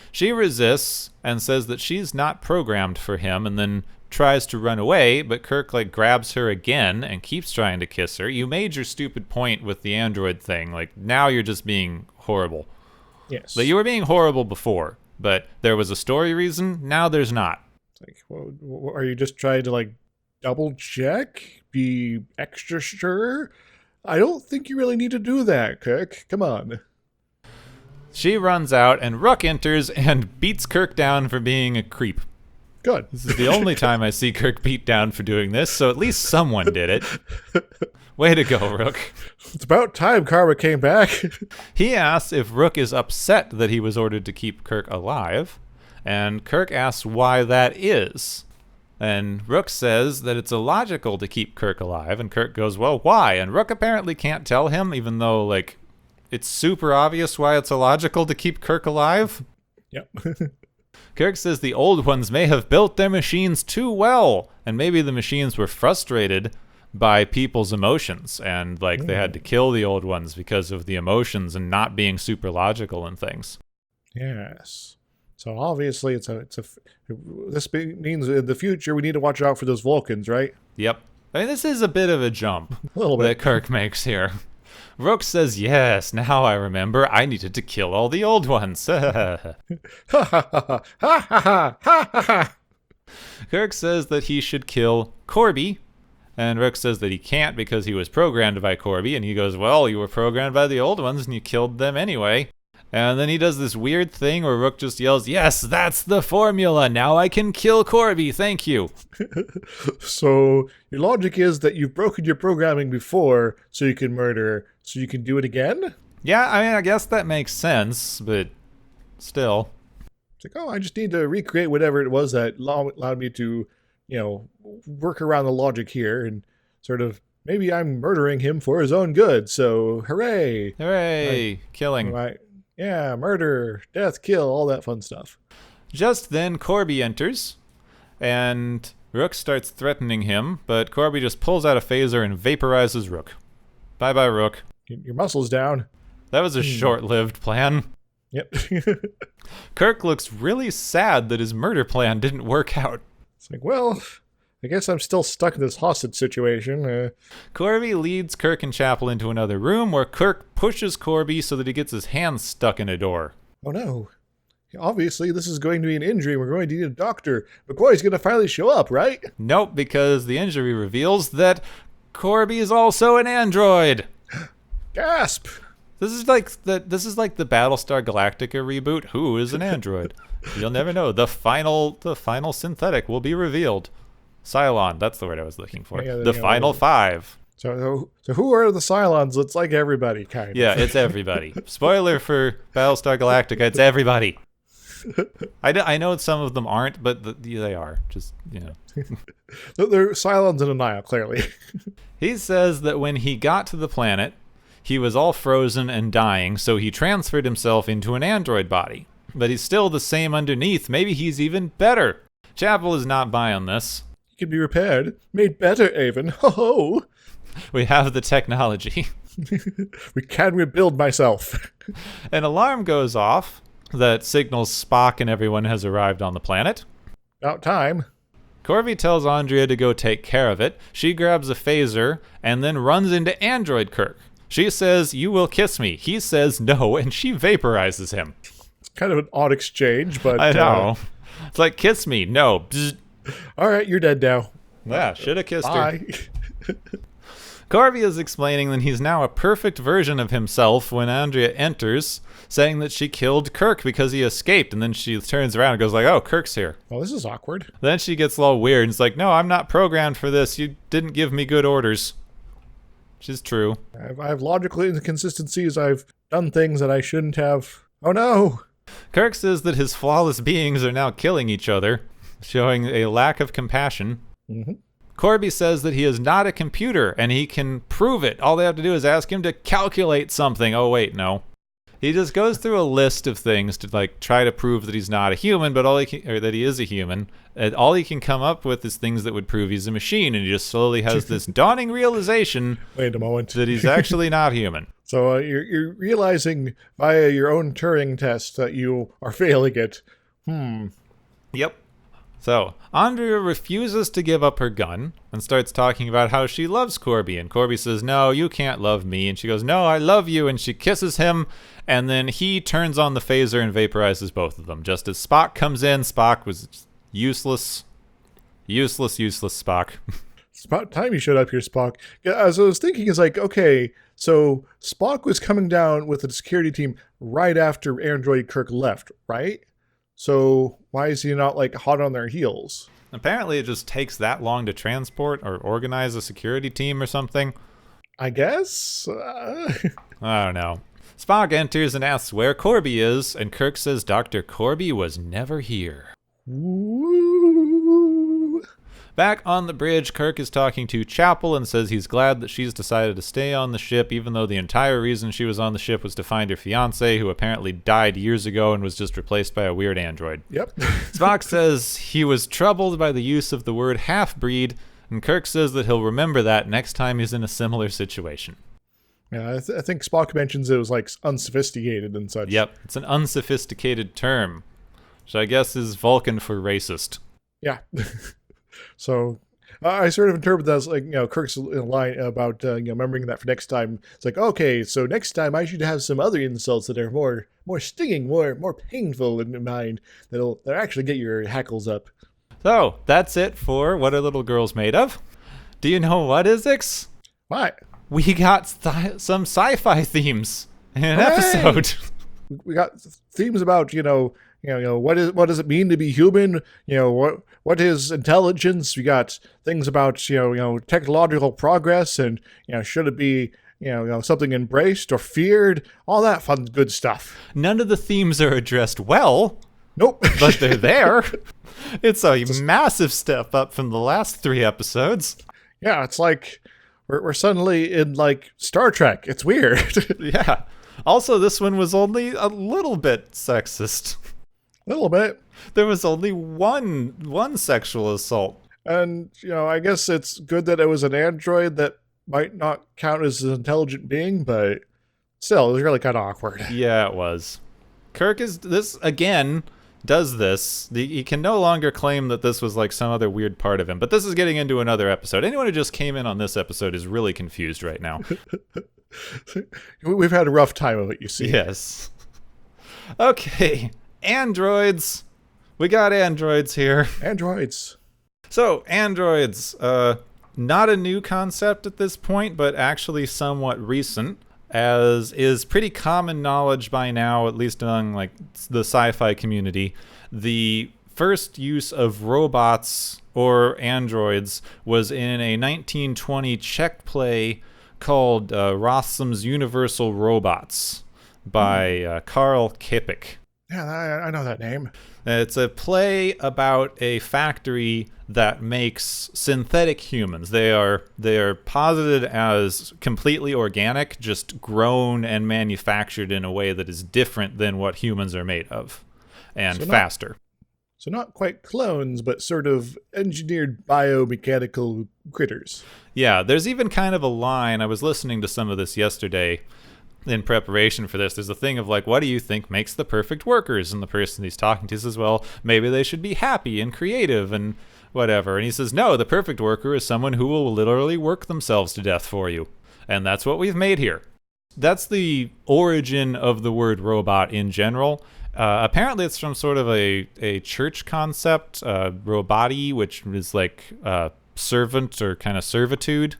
She resists and says that she's not programmed for him, and then tries to run away, but Kirk grabs her again and keeps trying to kiss her. You made your stupid point with the android thing. Now you're just being horrible. Yes. Like, you were being horrible before, but there was a story reason. Now there's not. It's like, well, are you just trying to like double check? Be extra sure? I don't think you really need to do that, Kirk. Come on. She runs out, and Rook enters and beats Kirk down for being a creep. Good. This is the only time I see Kirk beat down for doing this, so at least someone did it. Way to go, Rook. It's about time Karma came back. He asks if Rook is upset that he was ordered to keep Kirk alive, and Kirk asks why that is. And Rook says that it's illogical to keep Kirk alive, and Kirk goes, well, why? And Rook apparently can't tell him, even though, like, it's super obvious why it's illogical to keep Kirk alive. Yep. Kirk says the old ones may have built their machines too well, and maybe the machines were frustrated by people's emotions, and like they had to kill the old ones because of the emotions and not being super logical and things. Yes. So obviously this means in the future we need to watch out for those Vulcans, right? Yep. I mean, this is a bit of a jump A little bit. that Kirk makes here. Rook says, yes, now I remember. I needed to kill all the old ones. Ha ha ha ha ha ha ha. Kirk says that he should kill Corby, and Rook says that he can't because he was programmed by Corby, and he goes, well, you were programmed by the old ones and you killed them anyway. And then he does this weird thing where Rook just yells, yes, that's the formula. Now I can kill Corby. Thank you. So your logic is that you've broken your programming before so you can murder, so you can do it again? Yeah, I mean, I guess that makes sense, but still. It's like, oh, I just need to recreate whatever it was that allowed me to, work around the logic here and sort of, maybe I'm murdering him for his own good, so hooray. Hooray, killing. Right. Yeah, murder, death, kill, all that fun stuff. Just then, Corby enters, and Rook starts threatening him, but Corby just pulls out a phaser and vaporizes Rook. Bye-bye, Rook. Your muscle's down. That was a short-lived plan. Yep. Kirk looks really sad that his murder plan didn't work out. It's like, well, I guess I'm still stuck in this hostage situation. Corby leads Kirk and Chapel into another room where Kirk pushes Corby so that he gets his hand stuck in a door. Oh no. Obviously, this is going to be an injury. We're going to need a doctor. McCoy's going to finally show up, right? Nope, because the injury reveals that Corby is also an android. Gasp! This is like the Battlestar Galactica reboot. Who is an android? You'll never know. The final synthetic will be revealed. Cylon, that's the word I was looking for. Yeah, the final five. So who are the Cylons? It's like everybody, kind of. Yeah, it's everybody. Spoiler for Battlestar Galactica, it's everybody. I know some of them aren't, but they are. Just, They're Cylons in denial, clearly. He says that when he got to the planet, he was all frozen and dying, so he transferred himself into an android body. But he's still the same underneath. Maybe he's even better. Chapel is not buying this. He can be repaired. Made better, even. Ho-ho! We have the technology. We can rebuild myself. An alarm goes off that signals Spock and everyone has arrived on the planet. About time. Corby tells Andrea to go take care of it. She grabs a phaser and then runs into Android Kirk. She says, you will kiss me. He says no, and she vaporizes him. It's kind of an odd exchange, but... I know. It's like, kiss me. No. Bzz. All right, you're dead now. Yeah, should have kissed Bye. her. Corby is explaining that he's now a perfect version of himself when Andrea enters, saying that she killed Kirk because he escaped, and then she turns around and goes like, oh, Kirk's here. Well, this is awkward. Then she gets all weird and is like, no, I'm not programmed for this. You didn't give me good orders. Which is true. I have logical inconsistencies. I've done things that I shouldn't have. Oh no! Kirk says that his flawless beings are now killing each other, showing a lack of compassion. Mm-hmm. Corby says that he is not a computer, and he can prove it. All they have to do is ask him to calculate something. Oh, wait, no. He just goes through a list of things to try to prove that he's not a human, but that he is a human. And all he can come up with is things that would prove he's a machine, and he just slowly has this dawning realization Wait a moment. that he's actually not human. So you're realizing via your own Turing test that you are failing it. Yep. So, Andrea refuses to give up her gun and starts talking about how she loves Corby. And Corby says, no, you can't love me. And she goes, no, I love you. And she kisses him. And then he turns on the phaser and vaporizes both of them. Just as Spock comes in, Spock was useless. Useless Spock. It's about time you showed up here, Spock. Yeah, as I was thinking, is like, okay, so Spock was coming down with the security team right after Android Kirk left, right? So why is he not like hot on their heels? Apparently, it just takes that long to transport or organize a security team or something. I guess. I don't know. Spock enters and asks where Corby is, and Kirk says Dr. Corby was never here. Woo. Back on the bridge, Kirk is talking to Chapel and says he's glad that she's decided to stay on the ship, even though the entire reason she was on the ship was to find her fiancé, who apparently died years ago and was just replaced by a weird android. Yep. Spock says he was troubled by the use of the word half-breed, and Kirk says that he'll remember that next time he's in a similar situation. Yeah, I think Spock mentions it was like unsophisticated and such. Yep, it's an unsophisticated term, which I guess is Vulcan for racist. Yeah. So I sort of interpret that as like, Kirk's line about, remembering that for next time. It's like, okay, so next time I should have some other insults that are more stinging, more painful in mind that'll actually get your hackles up. So that's it for What Are Little Girls Made Of? Do you know what, Isix? What? We got some sci-fi themes in an episode. We got themes about, what does it mean to be human? What is intelligence? We got things about, technological progress and, should it be, something embraced or feared? All that fun, good stuff. None of the themes are addressed well. Nope. But they're there. It's a massive step up from the last 3 episodes. Yeah, it's like we're suddenly in like Star Trek. It's weird. Yeah. Also, this one was only a little bit sexist. A little bit. There was only one sexual assault. And, I guess it's good that it was an android that might not count as an intelligent being, but still, it was really kind of awkward. Yeah, it was. Kirk does this. He can no longer claim that this was like some other weird part of him, but this is getting into another episode. Anyone who just came in on this episode is really confused right now. We've had a rough time of it, you see. Yes. Okay. Androids. We got androids here. Androids. So, androids. Not a new concept at this point, but actually somewhat recent, as is pretty common knowledge by now, at least among like the sci-fi community. The first use of robots or androids was in a 1920 Czech play called Rossum's Universal Robots by Karl Čapek. Yeah, I know that name. It's a play about a factory that makes synthetic humans. They are posited as completely organic, just grown and manufactured in a way that is different than what humans are made of, and faster. So not quite clones, but sort of engineered biomechanical critters. Yeah, there's even kind of a line. I was listening to some of this yesterday in preparation for this. There's a thing of like, what do you think makes the perfect workers? And the person he's talking to says, well, maybe they should be happy and creative and whatever. And he says, no, the perfect worker is someone who will literally work themselves to death for you. And that's what we've made here. That's the origin of the word robot in general. Apparently it's from sort of a church concept, roboti, which is like servant or kind of servitude.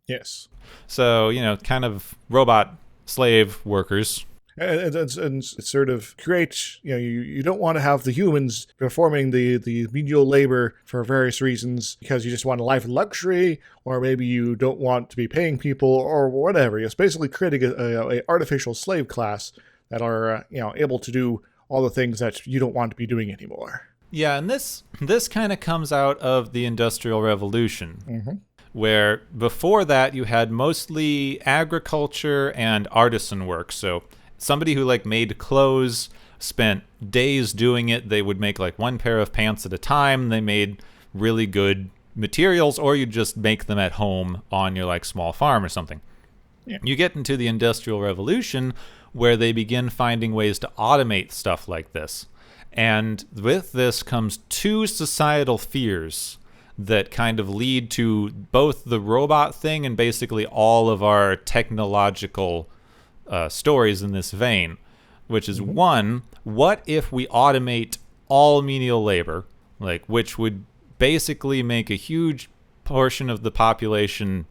Yes. So, kind of robot slave workers. And it's sort of create, you don't want to have the humans performing the menial labor for various reasons because you just want a life of luxury, or maybe you don't want to be paying people or whatever. It's basically creating a artificial slave class that are, able to do all the things that you don't want to be doing anymore. Yeah, and this kind of comes out of the Industrial Revolution. Mm-hmm. Where before that you had mostly agriculture and artisan work. So somebody who like made clothes spent days doing it. They would make like one pair of pants at a time. They made really good materials, or you'd just make them at home on your like small farm or something. Yeah. You get into the Industrial Revolution where they begin finding ways to automate stuff like this. And with this comes two societal fears that kind of lead to both the robot thing and basically all of our technological stories in this vein, which is one, what if we automate all menial labor, like which would basically make a huge portion of the population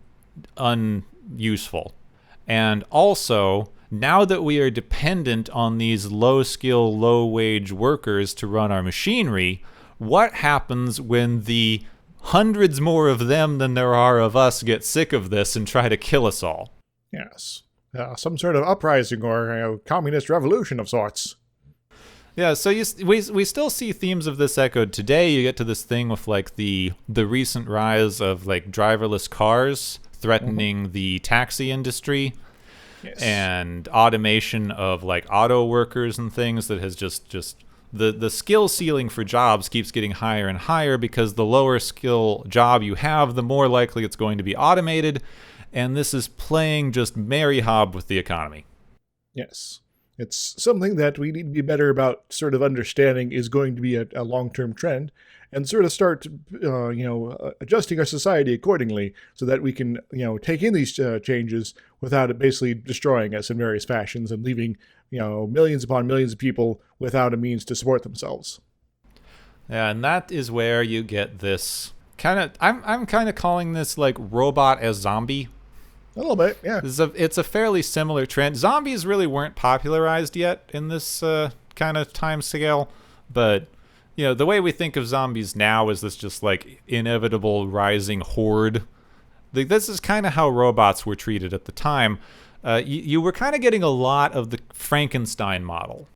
unuseful. And also, now that we are dependent on these low-skill, low-wage workers to run our machinery, what happens when the hundreds more of them than there are of us get sick of this and try to kill us all? Yes. Some sort of uprising or communist revolution of sorts. Yeah, so we still see themes of this echoed today. You get to this thing with like the recent rise of like driverless cars threatening the taxi industry. Yes. And automation of like auto workers and things that has just the skill ceiling for jobs keeps getting higher and higher because the lower skill job you have, the more likely it's going to be automated. And this is playing just merry hob with the economy. Yes. It's something that we need to be better about sort of understanding is going to be a long-term trend and sort of start, adjusting our society accordingly so that we can, take in these changes without it basically destroying us in various fashions and leaving, millions upon millions of people without a means to support themselves. Yeah, and that is where you get this kind of, I'm kind of calling this like robot as zombie. A little bit, yeah. It's a fairly similar trend. Zombies really weren't popularized yet in this kind of time scale, but the way we think of zombies now is this just like inevitable rising horde. This is kind of how robots were treated at the time. You were kind of getting a lot of the Frankenstein model.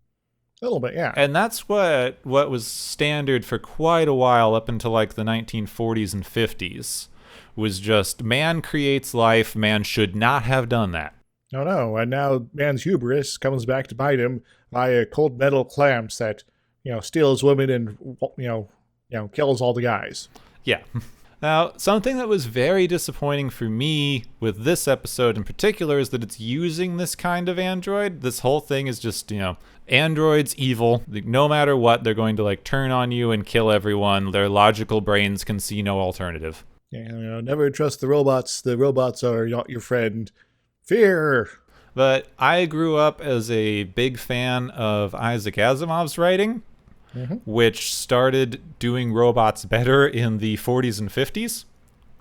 A little bit, yeah. And that's what was standard for quite a while up until like the 1940s and 50s. Was just man creates life, man should not have done that. No, and now man's hubris comes back to bite him via cold metal clamps that, steals women and, kills all the guys. Yeah. Now, something that was very disappointing for me with this episode in particular is that it's using this kind of android. This whole thing is just, androids evil. No matter what, they're going to like turn on you and kill everyone. Their logical brains can see no alternative. Yeah, never trust the robots. The robots are not your friend. Fear. But I grew up as a big fan of Isaac Asimov's writing, which started doing robots better in the 40s and 50s.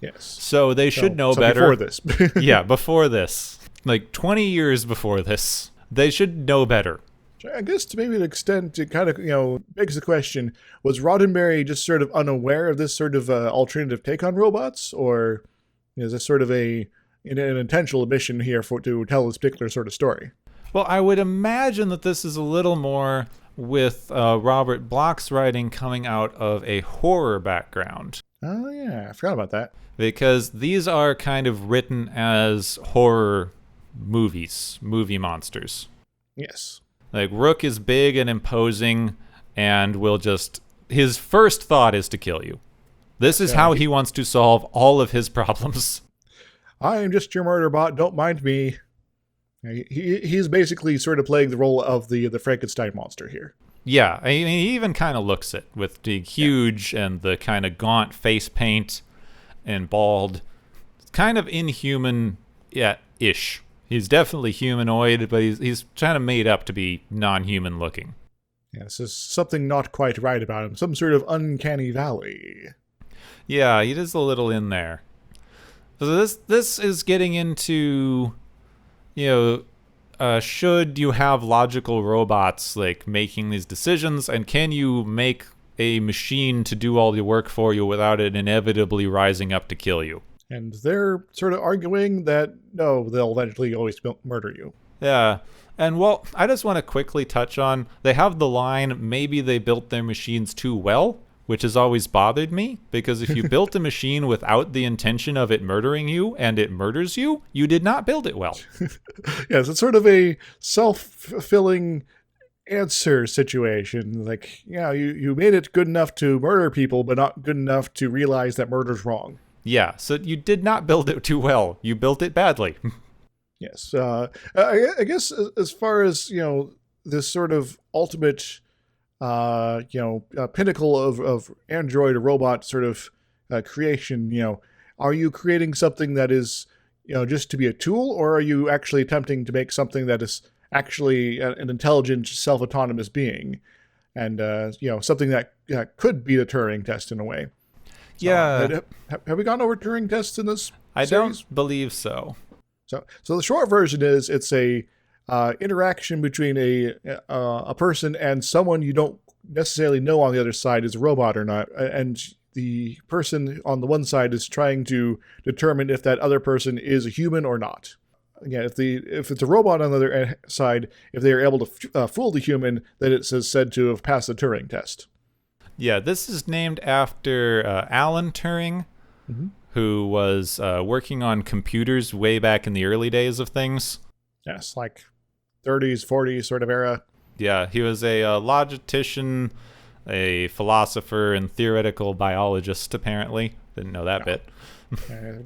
Yes. So they should know better. Before this. Yeah, before this. Like 20 years before this. They should know better. I guess to maybe an extent, it kind of, begs the question, was Roddenberry just sort of unaware of this sort of alternative take on robots? Or is this sort of an intentional omission here to tell this particular sort of story? Well, I would imagine that this is a little more with Robert Bloch's writing coming out of a horror background. Oh, yeah, I forgot about that. Because these are kind of written as horror movie monsters. Yes. Like, Rook is big and imposing and will just... His first thought is to kill you. This is how he wants to solve all of his problems. I am just your murder bot, don't mind me. He's basically sort of playing the role of the Frankenstein monster here. Yeah, I mean, he even kind of looks it with the huge and the kind of gaunt face paint and bald. Kind of inhuman, ish. He's definitely humanoid, but he's kind of made up to be non-human looking. Yeah, this is something not quite right about him. Some sort of uncanny valley. Yeah, he is a little in there. So this is getting into, should you have logical robots like making these decisions, and can you make a machine to do all the work for you without it inevitably rising up to kill you? And they're sort of arguing that, no, they'll eventually always murder you. Yeah. And, well, I just want to quickly touch on, they have the line, maybe they built their machines too well, which has always bothered me, because if you built a machine without the intention of it murdering you, and it murders you, you did not build it well. Yes, it's sort of a self-fulfilling answer situation. Like, you made it good enough to murder people, but not good enough to realize that murder's wrong. Yeah, so you did not build it too well. You built it badly. Yes. I guess as far as, this sort of ultimate pinnacle of android or robot sort of creation, are you creating something that is, just to be a tool, or are you actually attempting to make something that is actually an intelligent, self-autonomous being, and something that could be the Turing test in a way? So, Yeah, have we gone over Turing tests in this I series? don't believe so. So the short version is it's a interaction between a person and someone you don't necessarily know on the other side is a robot or not, and the person on the one side is trying to determine if that other person is a human or not. Again, if it's a robot on the other side, if they are able to fool the human, then it's said to have passed the Turing test. Yeah, this is named after Alan Turing, Mm-hmm. who was working on computers way back in the early days of things. Yes, like 30s, 40s sort of era. Yeah, he was a logician, a philosopher, and theoretical biologist, apparently. Didn't know that bit.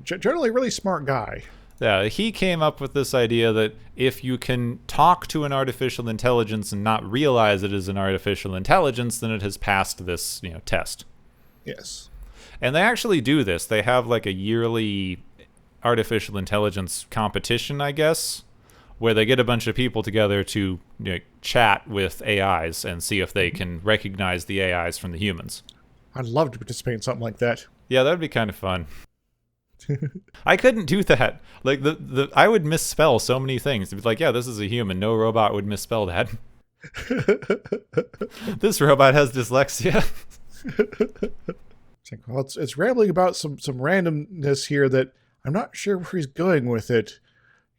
Generally, really smart guy. Yeah, he came up with this idea that if you can talk to an artificial intelligence and not realize it is an artificial intelligence, then it has passed this, test. Yes. And they actually do this. They have like a yearly artificial intelligence competition, I guess, where they get a bunch of people together to chat with AIs and see if they can recognize the AIs from the humans. I'd love to participate in something like that. Yeah, that'd be kind of fun. I couldn't do that. Like I would misspell so many things. It'd be like, yeah, this is a human. No robot would misspell that. This robot has dyslexia. Well, it's rambling about some randomness here that I'm not sure where he's going with it.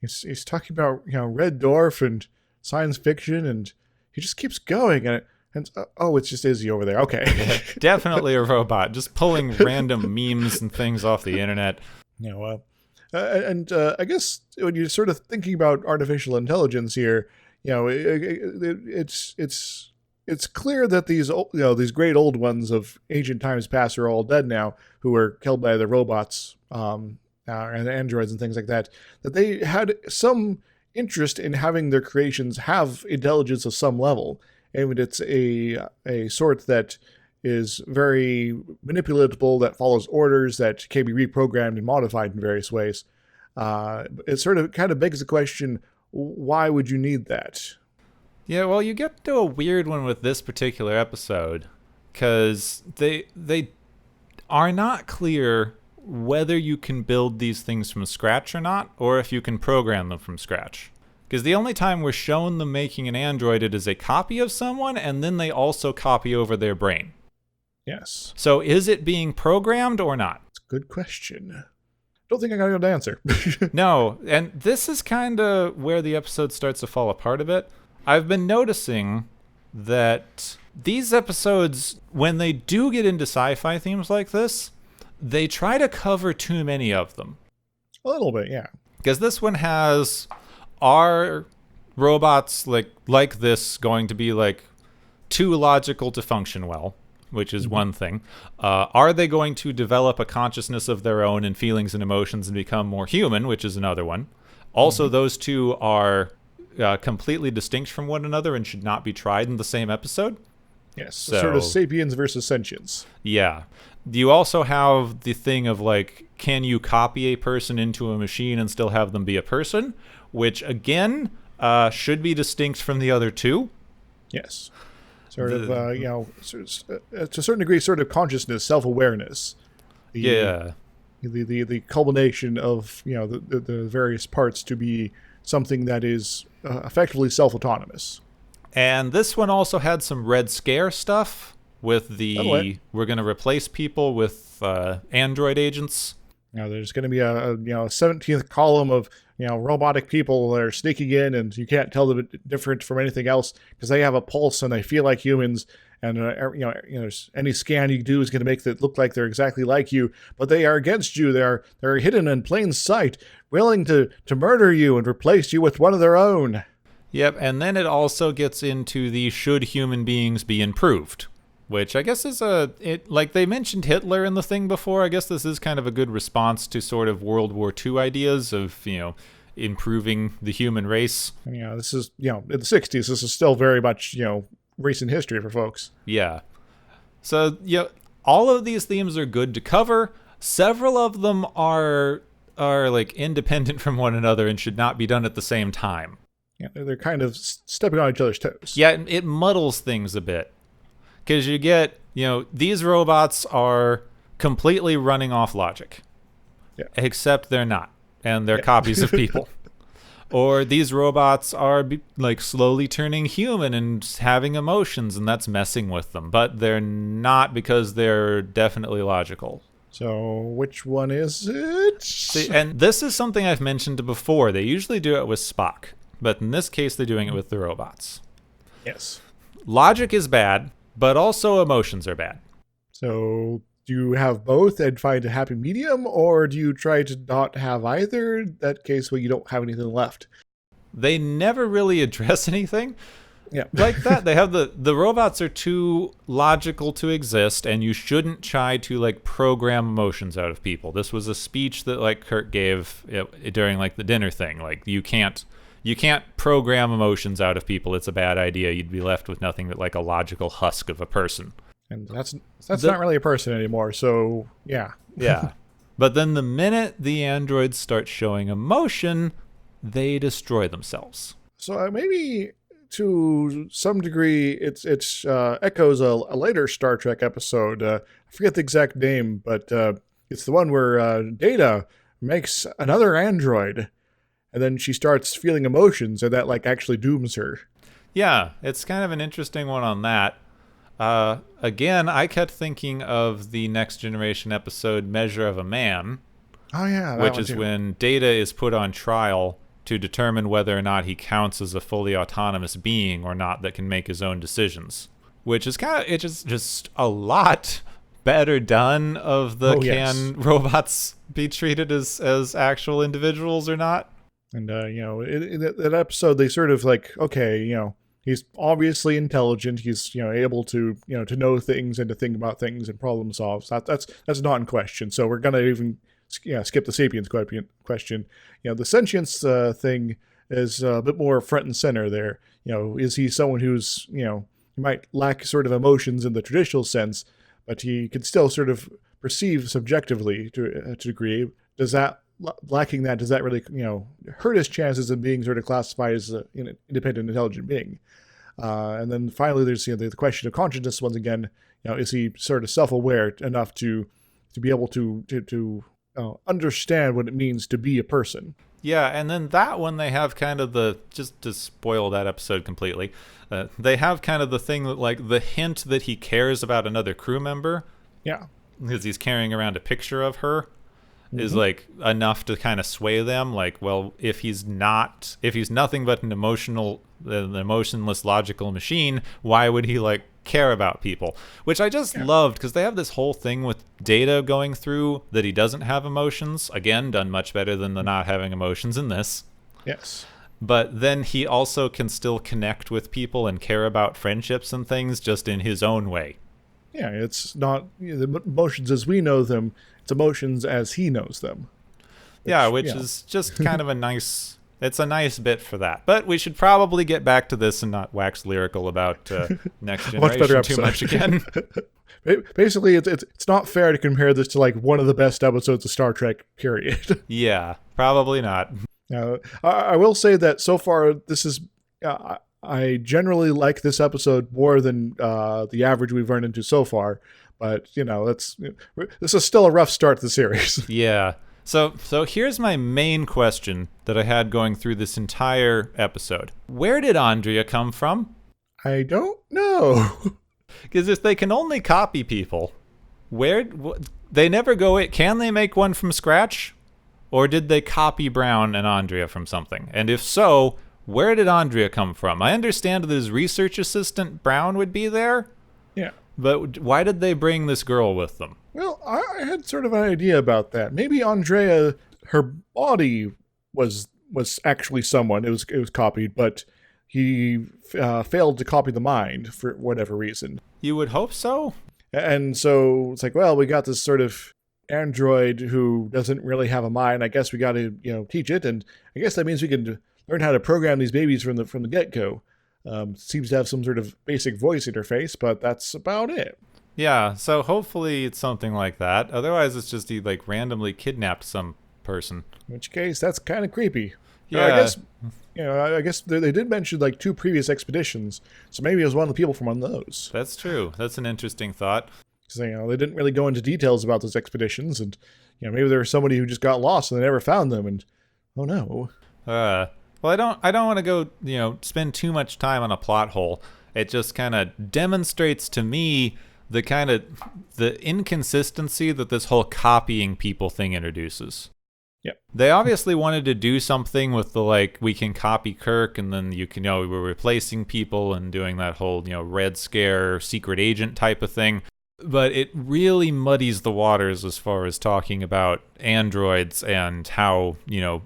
He's talking about Red Dwarf and science fiction, and he just keeps going, and it's just Izzy over there. Okay, Yeah, definitely a robot, just pulling random memes and things off the internet. I guess when you're sort of thinking about artificial intelligence here, it's clear that these great old ones of ancient times past are all dead now, who were killed by the robots and androids and things like that. That they had some interest in having their creations have intelligence of some level, and it's a sort that is very manipulatable, that follows orders, that can be reprogrammed and modified in various ways. It sort of kind of begs the question: why would you need that? Yeah, well, you get to a weird one with this particular episode, because they are not clear whether you can build these things from scratch or not, or if you can program them from scratch. Because the only time we're shown them making an android, it is a copy of someone, and then they also copy over their brain. Yes. So is it being programmed or not? It's a good question. Don't think I got a good answer. No, and this is kind of where the episode starts to fall apart a bit. I've been noticing that these episodes, when they do get into sci-fi themes like this, they try to cover too many of them. A little bit, yeah. Because this one has, are robots like this going to be like too logical to function well, which is one thing. Are they going to develop a consciousness of their own and feelings and emotions and become more human, which is another one. Also, those two are completely distinct from one another and should not be tried in the same episode. Yes, so, sort of sapiens versus sentience. Yeah. You also have the thing of like, can you copy a person into a machine and still have them be a person? Which, again, should be distinct from the other two. Yes. Sort of, to a certain degree, sort of consciousness, self-awareness. Yeah. The culmination of, the various parts to be something that is effectively self-autonomous. And this one also had some Red Scare stuff with the, we're going to replace people with android agents. There's going to be a 17th column of robotic people that are sneaking in, and you can't tell them different from anything else because they have a pulse and they feel like humans. And any scan you do is going to make it look like they're exactly like you, but they are against you. They're hidden in plain sight, willing to murder you and replace you with one of their own. Yep, and then it also gets into the should human beings be improved, which I guess is like they mentioned Hitler in the thing before. I guess this is kind of a good response to sort of World War II ideas of, improving the human race. This is, in the 60s, this is still very much, recent history for folks. Yeah. So, all of these themes are good to cover. Several of them are like independent from one another and should not be done at the same time. Yeah, they're kind of stepping on each other's toes. Yeah, it muddles things a bit. Because you get, these robots are completely running off logic. Yeah. Except they're not. And they're copies of people. Or these robots are like slowly turning human and having emotions, and that's messing with them. But they're not, because they're definitely logical. So which one is it? See, and this is something I've mentioned before. They usually do it with Spock. But in this case, they're doing it with the robots. Yes. Logic is bad, but also emotions are bad. So do you have both and find a happy medium, or do you try to not have either? In that case, well, you don't have anything left. They never really address anything like that. They have the robots are too logical to exist, and you shouldn't try to like program emotions out of people. This was a speech that like Kirk gave during like the dinner thing. Like you can't program emotions out of people. It's a bad idea. You'd be left with nothing but like a logical husk of a person. And that's not really a person anymore, so yeah. Yeah. But then the minute the androids start showing emotion, they destroy themselves. So maybe to some degree, it's echoes a later Star Trek episode. I forget the exact name, but it's the one where Data makes another android, and then she starts feeling emotions, and that like actually dooms her. Yeah, it's kind of an interesting one on that. Again, I kept thinking of the Next Generation episode Measure of a Man. Oh yeah, which is when Data is put on trial to determine whether or not he counts as a fully autonomous being or not that can make his own decisions. Which is just a lot better done of the can robots be treated as actual individuals or not? And in that episode, they sort of like, okay, he's obviously intelligent. He's able to to know things and to think about things and problem solve. So that's not in question. So we're gonna even skip the sapiens question. The sentience thing is a bit more front and center there. Is he someone who's he might lack sort of emotions in the traditional sense, but he can still sort of perceive subjectively to a degree. Does that really hurt his chances of being sort of classified as an independent, intelligent being? And then finally, there's the question of consciousness. Once again, is he sort of self-aware enough to be able to understand what it means to be a person? Yeah, and then that one they have kind of just to spoil that episode completely, they have kind of the thing that like the hint that he cares about another crew member. Yeah, because he's carrying around a picture of her. Is like enough to kind of sway them. Like, well, if he's nothing but an emotionless logical machine, why would he like care about people? Which I just loved, because they have this whole thing with Data going through that he doesn't have emotions. Again, done much better than the not having emotions in this. Yes. But then he also can still connect with people and care about friendships and things just in his own way. Yeah, it's not the emotions as we know them. It's emotions as he knows them. Which is just kind of a nice bit for that. But we should probably get back to this and not wax lyrical about Next Generation too much again. Basically, it's not fair to compare this to like one of the best episodes of Star Trek, period. Yeah, probably not. I will say that so far, this is... I generally like this episode more than the average we've run into so far. But, this is still a rough start to the series. Yeah. So here's my main question that I had going through this entire episode. Where did Andrea come from? I don't know. Because if they can only copy people, they never go, can they make one from scratch? Or did they copy Brown and Andrea from something? And if so, where did Andrea come from? I understand that his research assistant, Brown, would be there. Yeah. But why did they bring this girl with them? Well, I had sort of an idea about that. Maybe Andrea, her body was actually someone. It was copied, but he failed to copy the mind for whatever reason. You would hope so. And so it's like, well, we got this sort of android who doesn't really have a mind. I guess we got to teach it, and I guess that means we can learn how to program these babies from the get-go. Seems to have some sort of basic voice interface, but that's about it. Yeah, so hopefully it's something like that. Otherwise, it's just he like randomly kidnapped some person. In which case, that's kind of creepy. I Yeah, guess, I guess they did mention like 2 previous expeditions, so maybe it was one of the people from one of those. that's true. That's an interesting thought. Because they didn't really go into details about those expeditions, and maybe there was somebody who just got lost and they never found them, and oh no. Well, I don't want to go, spend too much time on a plot hole. It just kind of demonstrates to me the inconsistency that this whole copying people thing introduces. Yep. They obviously wanted to do something with the we can copy Kirk, and then we're replacing people and doing that whole Red Scare secret agent type of thing. But it really muddies the waters as far as talking about androids and how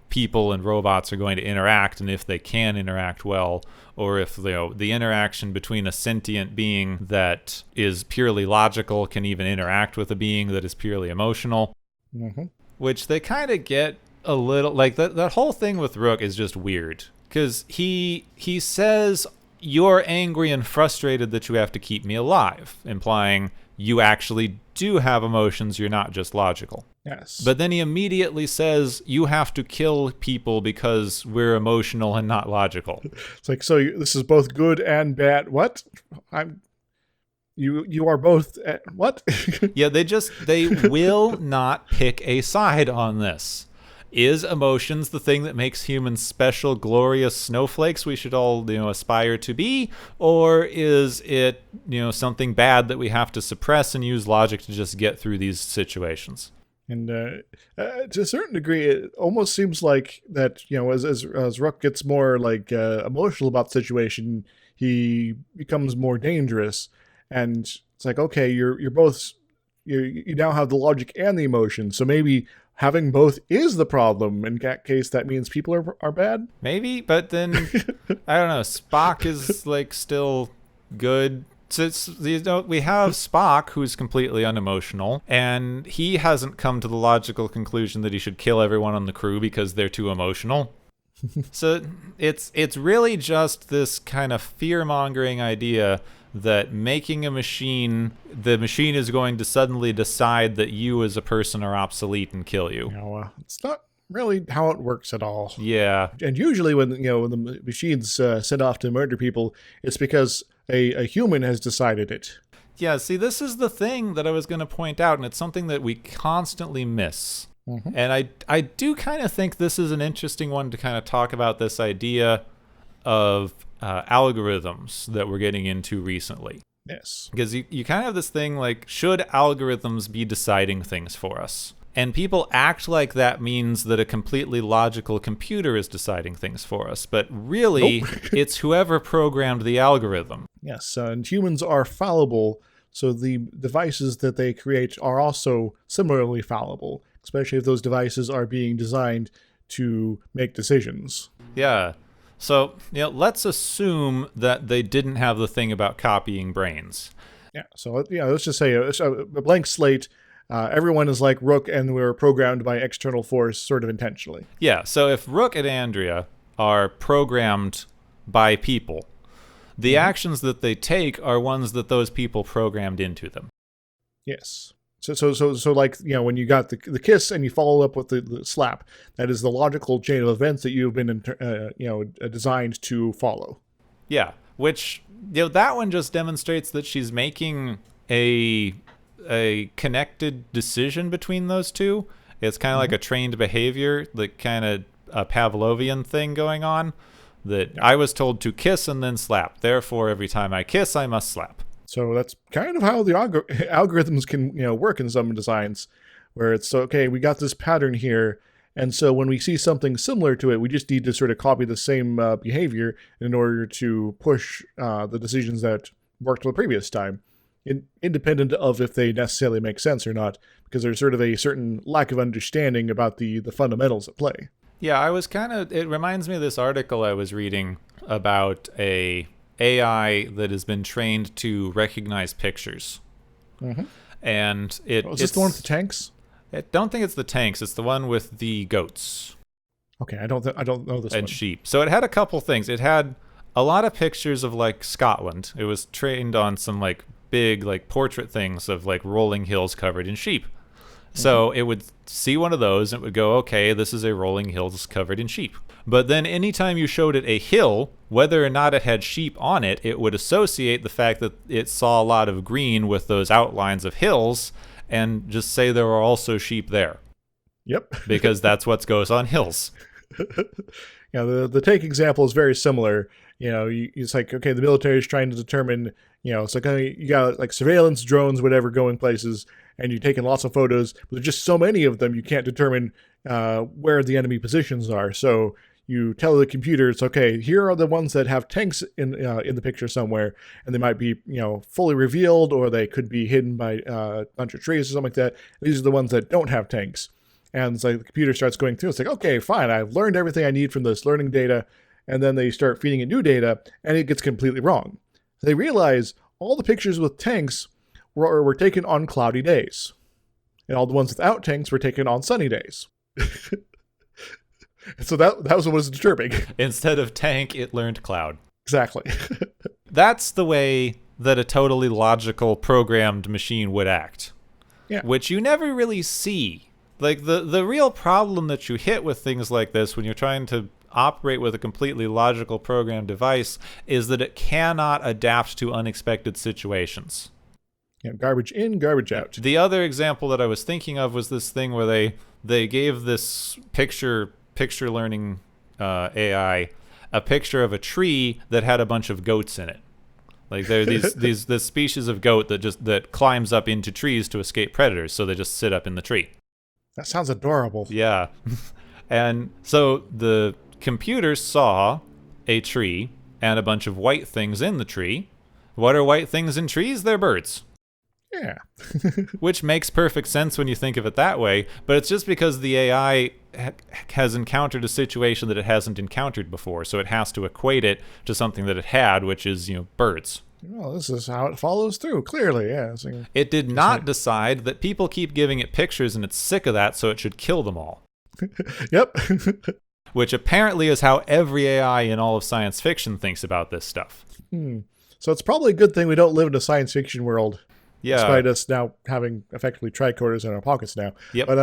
people and robots are going to interact, and if they can interact well, or if the interaction between a sentient being that is purely logical can even interact with a being that is purely emotional. Mm-hmm. Which they kind of get a little that whole thing with Rook is just weird because he says you're angry and frustrated that you have to keep me alive, implying you actually do have emotions, you're not just logical. Yes. But then he immediately says you have to kill people because we're emotional and not logical. It's like, so this is both good and bad. What? You are both what? Yeah, they will not pick a side on this. Is emotions the thing that makes humans special, glorious snowflakes we should all aspire to be, or is it something bad that we have to suppress and use logic to just get through these situations? And to a certain degree, it almost seems like that as Rook gets more emotional about the situation, he becomes more dangerous. And it's like, okay, you're both you now have the logic and the emotion, so maybe having both is the problem. In that case, that means people are bad. Maybe, but then I don't know. Spock is still good. So we have Spock, who's completely unemotional, and he hasn't come to the logical conclusion that he should kill everyone on the crew because they're too emotional. So it's really just this kind of fear-mongering idea that making the machine is going to suddenly decide that you as a person are obsolete and kill you. It's not really how it works at all. Yeah. And usually when the machines sent off to murder people, it's because a human has decided it. Yeah, see, this is the thing that I was going to point out, and it's something that we constantly miss. Mm-hmm. And I do kind of think this is an interesting one to kind of talk about this idea of algorithms that we're getting into recently. Yes. Because you kind of have this thing should algorithms be deciding things for us? And people act like that means that a completely logical computer is deciding things for us. But really, nope. It's whoever programmed the algorithm. Yes, and humans are fallible, so the devices that they create are also similarly fallible, especially if those devices are being designed to make decisions. Yeah. So, let's assume that they didn't have the thing about copying brains. Yeah, so let's just say a blank slate. Everyone is like Rook, and we're programmed by external force sort of intentionally. Yeah, so if Rook and Andrea are programmed by people, the actions that they take are ones that those people programmed into them. Yes. So when you got the kiss and you follow up with the slap, that is the logical chain of events that you've been designed to follow. Yeah, which that one just demonstrates that she's making a connected decision between those two. It's kind of like a trained behavior, like kind of a Pavlovian thing going on, that I was told to kiss and then slap. Therefore, every time I kiss, I must slap. So that's kind of how the algorithms can work in some designs, where it's, okay, we got this pattern here, and so when we see something similar to it, we just need to sort of copy the same behavior in order to push the decisions that worked the previous time, independent of if they necessarily make sense or not, because there's sort of a certain lack of understanding about the fundamentals at play. Yeah, it reminds me of this article I was reading about a AI that has been trained to recognize pictures. Mm-hmm. And is this the one with the tanks? I don't think it's the tanks. It's the one with the goats. Okay, I don't know this one. And sheep. So it had a couple things. It had a lot of pictures of like Scotland. It was trained on some like big like portrait things of like rolling hills covered in sheep. So it would see one of those and it would go, okay, this is a rolling hills covered in sheep. But then anytime you showed it a hill, whether or not it had sheep on it, it would associate the fact that it saw a lot of green with those outlines of hills and just say there are also sheep there. Yep. Because that's what goes on hills. The tank example is very similar. It's like, okay, the military is trying to determine, it's like you got like surveillance drones, whatever, going places, and you're taking lots of photos, but there's just so many of them, you can't determine where the enemy positions are. So you tell the computers, okay, here are the ones that have tanks in the picture somewhere, and they might be, fully revealed, or they could be hidden by a bunch of trees or something like that. These are the ones that don't have tanks. And it's like the computer starts going through. It's like, okay, fine, I've learned everything I need from this learning data. And then they start feeding it new data, and it gets completely wrong. They realize all the pictures with tanks were taken on cloudy days, and all the ones without tanks were taken on sunny days. So that was what was disturbing. Instead of tank, it learned cloud. Exactly. That's the way that a totally logical programmed machine would act. Yeah. Which you never really see. Like the real problem that you hit with things like this when you're trying to operate with a completely logical programmed device is that it cannot adapt to unexpected situations. Yeah, garbage in, garbage out. The other example that I was thinking of was this thing where they gave this picture learning AI a picture of a tree that had a bunch of goats in it. Like there are this species of goat that climbs up into trees to escape predators, so they just sit up in the tree. That sounds adorable. Yeah. And so the computer saw a tree and a bunch of white things in the tree. What are white things in trees? They're birds. Yeah. Which makes perfect sense when you think of it that way, but it's just because the AI has encountered a situation that it hasn't encountered before, so it has to equate it to something that it had, which is, birds. Well, this is how it follows through, clearly, yeah. It did not decide that people keep giving it pictures and it's sick of that, so it should kill them all. Yep. Which apparently is how every AI in all of science fiction thinks about this stuff. So it's probably a good thing we don't live in a science fiction world. Yeah. Despite us now having effectively tricorders in our pockets now. Yep. But,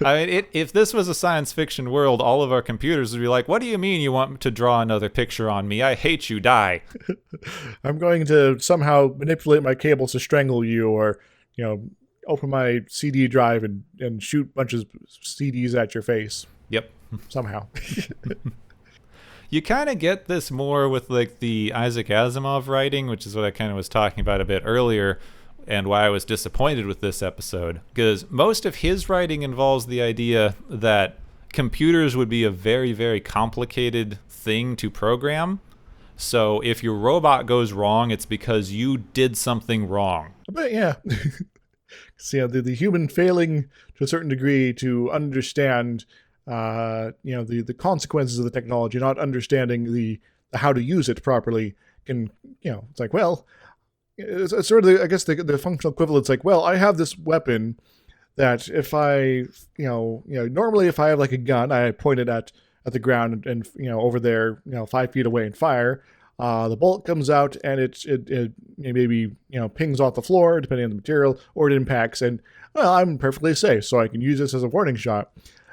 I mean, if this was a science fiction world, all of our computers would be like, what do you mean you want to draw another picture on me? I hate you, die. I'm going to somehow manipulate my cables to strangle you, or, open my CD drive and shoot bunches of CDs at your face. Yep. Somehow. You kind of get this more with like the Isaac Asimov writing, which is what I kind of was talking about a bit earlier, and why I was disappointed with this episode. Because most of his writing involves the idea that computers would be a very, very complicated thing to program. So if your robot goes wrong, it's because you did something wrong. But yeah. So, the human failing to a certain degree to understand the consequences of the technology, not understanding the how to use it properly, can, it's like, well, it's sort of, I guess the functional equivalent's like, well, I have this weapon that if I, normally if I have like a gun, I point it at the ground and over there, 5 feet away and fire. The bullet comes out and it maybe pings off the floor depending on the material, or it impacts, and well, I'm perfectly safe, so I can use this as a warning shot.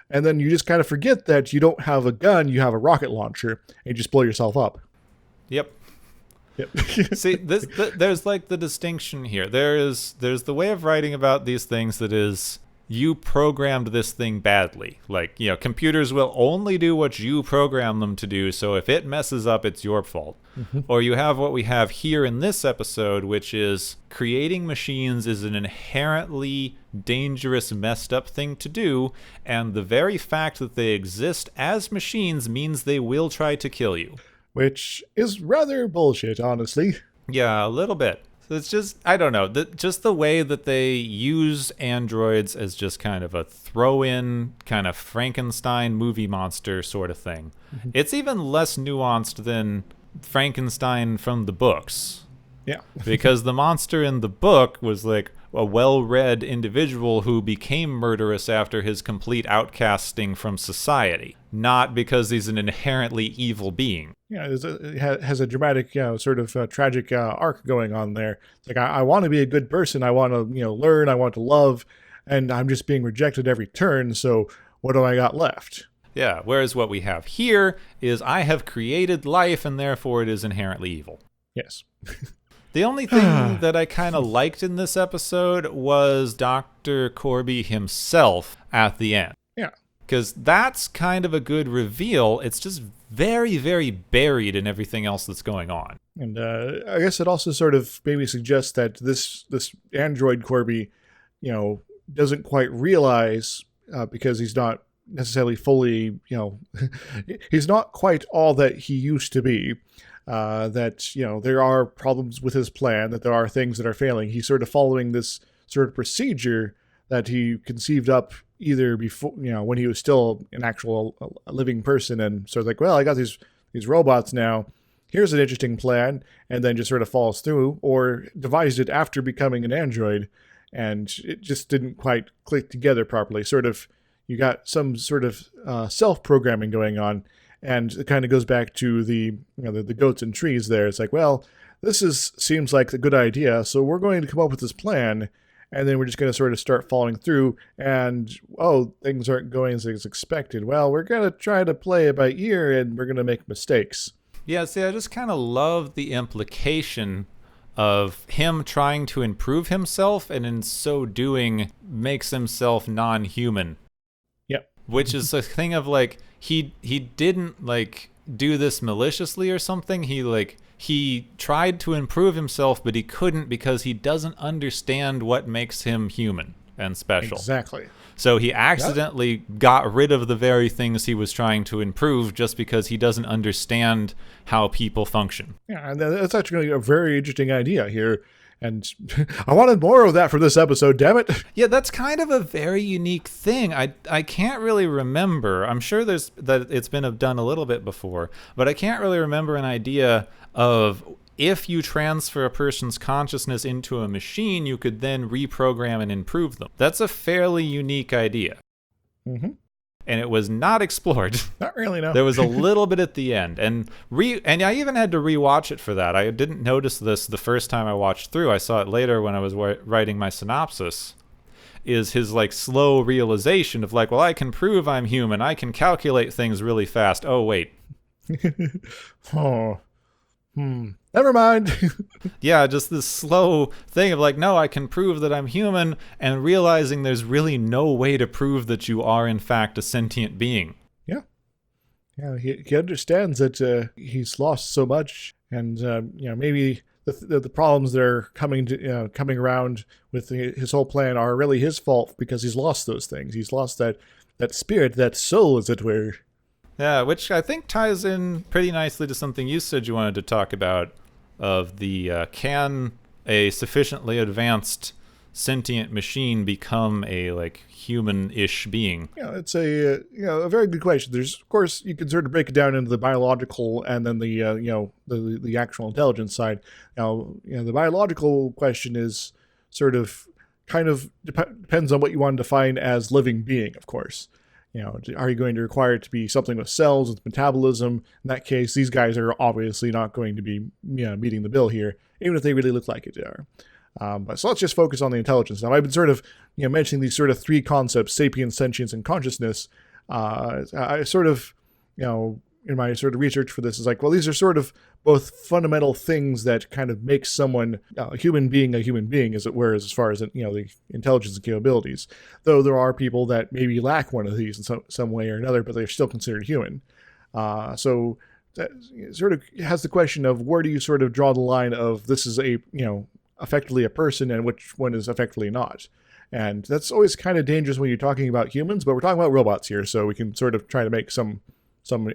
And then you just kind of forget that you don't have a gun, you have a rocket launcher, and you just blow yourself up. Yep. See, there's like the distinction here. There's the way of writing about these things that is, you programmed this thing badly. Like, computers will only do what you program them to do, so if it messes up, it's your fault. Mm-hmm. Or you have what we have here in this episode, which is creating machines is an inherently dangerous, messed up thing to do, and the very fact that they exist as machines means they will try to kill you. Which is rather bullshit, honestly. Yeah, a little bit. So it's just, I don't know, just the way that they use androids as just kind of a throw-in, kind of Frankenstein movie monster sort of thing. Mm-hmm. It's even less nuanced than Frankenstein from the books. Yeah. Because the monster in the book was like a well-read individual who became murderous after his complete outcasting from society. not because he's an inherently evil being. Yeah, it has a dramatic, sort of tragic arc going on there. It's like I want to be a good person. I want to, learn. I want to love, and I'm just being rejected every turn. So what do I got left? Yeah. Whereas what we have here is I have created life, and therefore it is inherently evil. Yes. The only thing that I kind of liked in this episode was Dr. Corby himself at the end. Yeah. Because that's kind of a good reveal. It's just very, very buried in everything else that's going on. And I guess it also sort of maybe suggests that this android Corby, doesn't quite realize because he's not necessarily fully, he's not quite all that he used to be. That there are problems with his plan, that there are things that are failing. He's sort of following this sort of procedure that he conceived up either before, when he was still an actual living person, and sort of like, well, I got these robots now. Here's an interesting plan, and then just sort of falls through, or devised it after becoming an android, and it just didn't quite click together properly. Sort of, you got some sort of self-programming going on. And it kind of goes back to the goats and trees there. It's like, well, seems like a good idea, so we're going to come up with this plan, and then we're just going to sort of start following through, and, things aren't going as expected. Well, we're going to try to play it by ear, and we're going to make mistakes. Yeah, see, I just kind of love the implication of him trying to improve himself, and in so doing, makes himself non-human. Yep. Which is a thing of, like, he didn't, like, do this maliciously or something. He tried to improve himself, but he couldn't because he doesn't understand what makes him human and special. Exactly. So he accidentally got rid of the very things he was trying to improve just because he doesn't understand how people function. Yeah, and that's actually a very interesting idea here. And I wanted more of that for this episode, damn it. Yeah, that's kind of a very unique thing. I can't really remember. I'm sure that it's been done a little bit before, but I can't really remember an idea of if you transfer a person's consciousness into a machine, you could then reprogram and improve them. That's a fairly unique idea. Mm-hmm. And it was not explored. Not really, no. There was a little bit at the end. And I even had to rewatch it for that. I didn't notice this the first time I watched through. I saw it later when I was writing my synopsis. Is his, like, slow realization of, like, well, I can prove I'm human. I can calculate things really fast. Oh, wait. Never mind. Yeah, just this slow thing of, like, no, I can prove that I'm human, and realizing there's really no way to prove that you are, in fact, a sentient being. Yeah. Yeah, he understands that he's lost so much, and, maybe the problems that are coming around with his whole plan are really his fault because he's lost those things. He's lost that spirit, that soul, as it were. Yeah, which I think ties in pretty nicely to something you said you wanted to talk about, of the can a sufficiently advanced sentient machine become a, like, human-ish being? Yeah, it's a very good question. There's, of course, you can sort of break it down into the biological and then the actual intelligence side. Now, the biological question is sort of kind of depends on what you want to define as living being, of course. Are you going to require it to be something with cells, with metabolism? In that case, these guys are obviously not going to be meeting the bill here, even if they really look like it are. So let's just focus on the intelligence. Now, I've been sort of mentioning these sort of three concepts: sapience, sentience, and consciousness. I sort of, in my sort of research for this, is like, well, these are sort of both fundamental things that kind of make someone a human being, as it were, as far as the intelligence and capabilities. Though there are people that maybe lack one of these in some way or another, but they're still considered human. So that sort of has the question of where do you sort of draw the line of this is a effectively a person and which one is effectively not. And that's always kind of dangerous when you're talking about humans, but we're talking about robots here, so we can sort of try to make some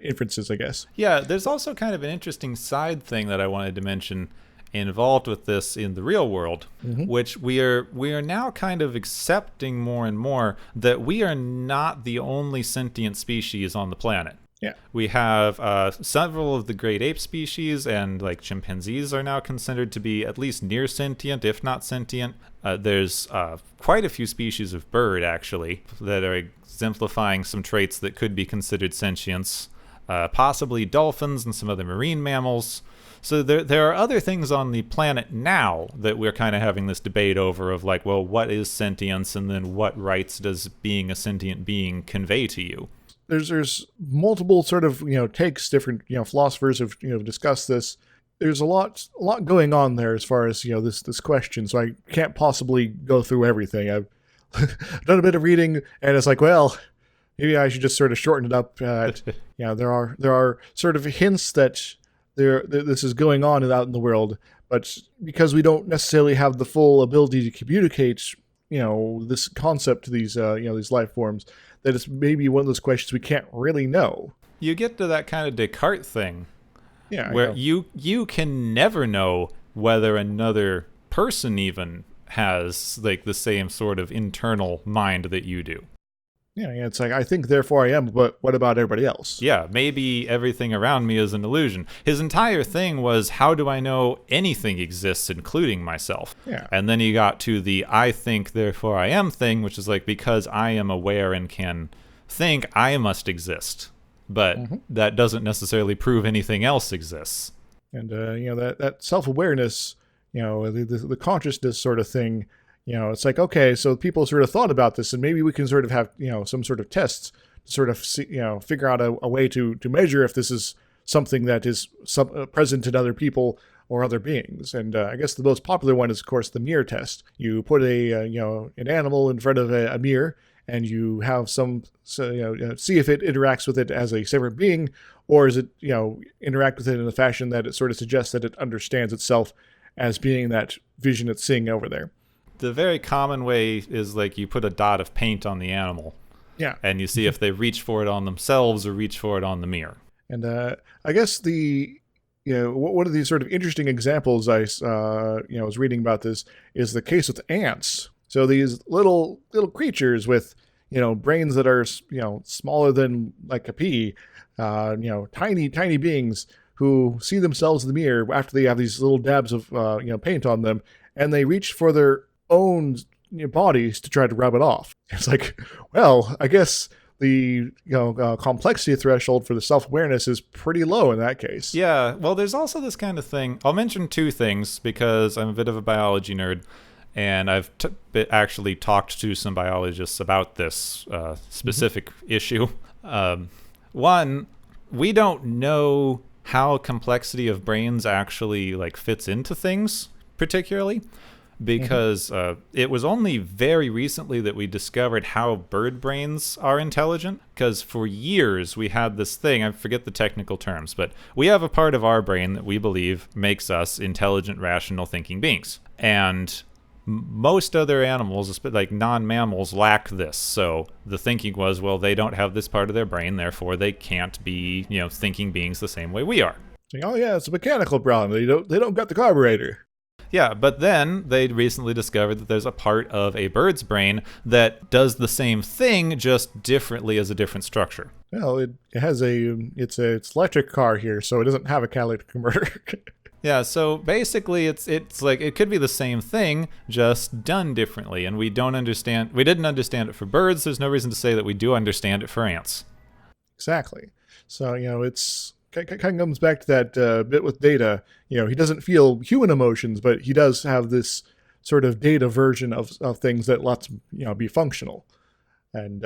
inferences, I guess. Yeah, there's also kind of an interesting side thing that I wanted to mention involved with this in the real world, which we are now kind of accepting more and more that we are not the only sentient species on the planet. Yeah. We have several of the great ape species, and like chimpanzees are now considered to be at least near sentient, if not sentient. There's quite a few species of bird, actually, that are exemplifying some traits that could be considered sentience. Possibly dolphins and some other marine mammals. So there are other things on the planet now that we're kind of having this debate over of like, well, what is sentience, and then what rights does being a sentient being convey to you? There's multiple sort of takes. Different philosophers have discussed this. There's a lot going on there as far as this question. So I can't possibly go through everything. I've done a bit of reading, and it's like, well, maybe I should just sort of shorten it up. There are sort of hints that this is going on out in the world, but because we don't necessarily have the full ability to communicate, this concept to these these life forms, that it's maybe one of those questions we can't really know. You get to that kind of Descartes thing, Yeah, where you can never know whether another person even has like the same sort of internal mind that you do. Yeah, it's like, I think, therefore I am, but what about everybody else? Yeah, maybe everything around me is an illusion. His entire thing was, how do I know anything exists, including myself? Yeah. And then he got to the I think, therefore I am thing, which is like, because I am aware and can think, I must exist. But that doesn't necessarily prove anything else exists. And, that self-awareness, the consciousness sort of thing, it's like, okay, so people sort of thought about this, and maybe we can sort of have, some sort of tests to sort of see, figure out a way to measure if this is something that is present in other people or other beings. And I guess the most popular one is, of course, the mirror test. You put an animal in front of a mirror, and you have see if it interacts with it as a separate being, or is it, interact with it in a fashion that it sort of suggests that it understands itself as being that vision it's seeing over there. The very common way is like you put a dot of paint on the animal. Yeah. And you see if they reach for it on themselves or reach for it on the mirror. And I guess one of these sort of interesting examples I was reading about this is the case with ants. So these little creatures with brains that are smaller than like a pea, tiny beings who see themselves in the mirror after they have these little dabs of paint on them, and they reach for their own bodies to try to rub it off. It's like, well, I guess the complexity threshold for the self-awareness is pretty low in that case. Yeah, well, there's also this kind of thing. I'll mention two things because I'm a bit of a biology nerd, and I've actually talked to some biologists about this specific issue. One, we don't know how complexity of brains actually like fits into things particularly, because it was only very recently that we discovered how bird brains are intelligent. Because for years we had this thing, I forget the technical terms, but we have a part of our brain that we believe makes us intelligent, rational thinking beings. And most other animals, like non-mammals, lack this. So the thinking was, well, they don't have this part of their brain, therefore they can't be, thinking beings the same way we are. Oh yeah, it's a mechanical problem. They don't got the carburetor. Yeah, but then they recently discovered that there's a part of a bird's brain that does the same thing, just differently as a different structure. Well, it has it's electric car here, so it doesn't have a catalytic converter. Yeah, so basically it's like it could be the same thing, just done differently, and we didn't understand it for birds. There's no reason to say that we do understand it for ants. Exactly. So, it's kind of comes back to that bit with Data. He doesn't feel human emotions, but he does have this sort of Data version of things that lets him, be functional. And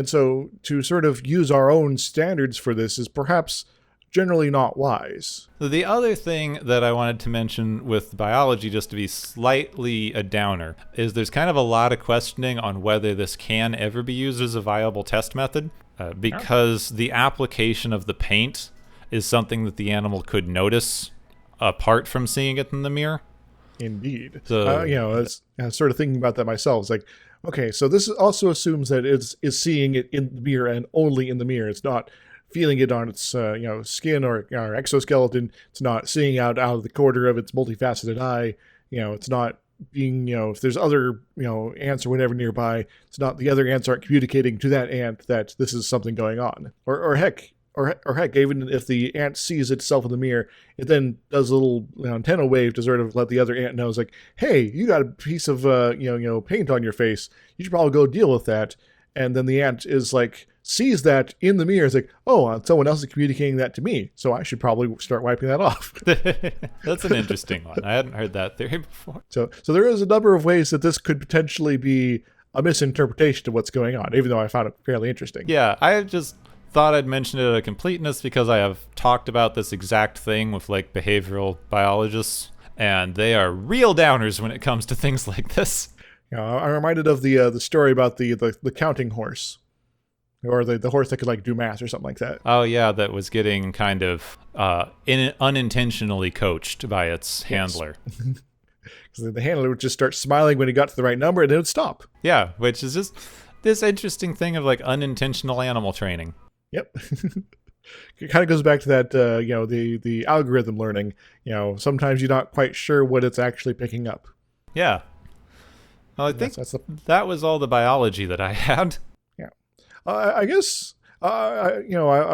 so to sort of use our own standards for this is perhaps generally not wise. The other thing that I wanted to mention with biology, just to be slightly a downer, is there's kind of a lot of questioning on whether this can ever be used as a viable test method, because the application of the paint is something that the animal could notice apart from seeing it in the mirror. Indeed. So, I was sort of thinking about that myself. It's like, okay, so this also assumes that it's seeing it in the mirror and only in the mirror. It's not feeling it on its skin or exoskeleton. It's not seeing out of the corner of its multifaceted eye. It's not being, if there's other, ants or whatever nearby, it's not the other ants aren't communicating to that ant that this is something going on. Or heck, even if the ant sees itself in the mirror, it then does a little antenna wave to sort of let the other ant know, it's like, hey, you got a piece of paint on your face. You should probably go deal with that. And then the ant is like, sees that in the mirror, is like, oh, someone else is communicating that to me, so I should probably start wiping that off. That's an interesting one. I hadn't heard that theory before. So there is a number of ways that this could potentially be a misinterpretation of what's going on, even though I found it fairly interesting. Yeah, I just thought I'd mention it at completeness because I have talked about this exact thing with like behavioral biologists, and they are real downers when it comes to things like this. I'm reminded of the story about the counting horse, or the horse that could like do math or something like that. Oh yeah, that was getting kind of unintentionally coached by its handler. Because the handler would just start smiling when he got to the right number, and it would stop. Yeah, which is just this interesting thing of like unintentional animal training. Yep. It kind of goes back to that, the algorithm learning. Sometimes you're not quite sure what it's actually picking up. Yeah. Well, I think that was all the biology that I had. Yeah. I guess, I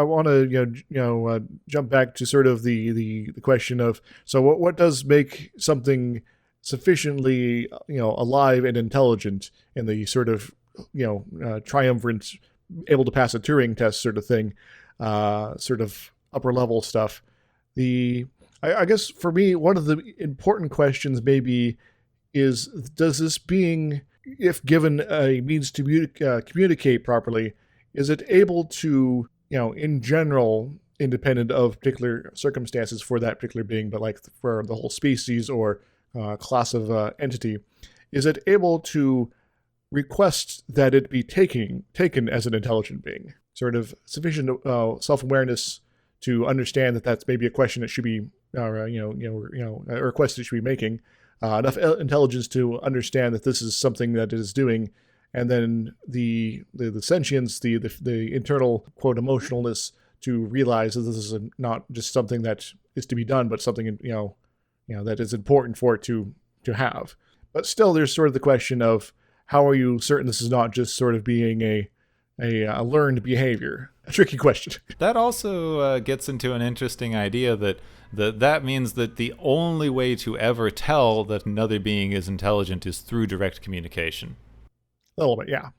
want to, jump back to sort of the question of, so what does make something sufficiently, alive and intelligent in the sort of, triumvirate, able to pass a Turing test sort of thing, sort of upper level stuff. I guess for me, one of the important questions maybe is, does this being, if given a means to communicate properly, is it able to, in general, independent of particular circumstances for that particular being, but like for the whole species or class of entity, is it able to request that it be taken as an intelligent being? Sort of sufficient self-awareness to understand that that's maybe a question that should be, a request that should be making. Enough intelligence to understand that this is something that it is doing, and then the sentience, the internal quote emotionalness to realize that this is not just something that is to be done, but something that is important for it to have. But still, there's sort of the question of, how are you certain this is not just sort of being a learned behavior? A tricky question. That also gets into an interesting idea that means that the only way to ever tell that another being is intelligent is through direct communication. A little bit, yeah.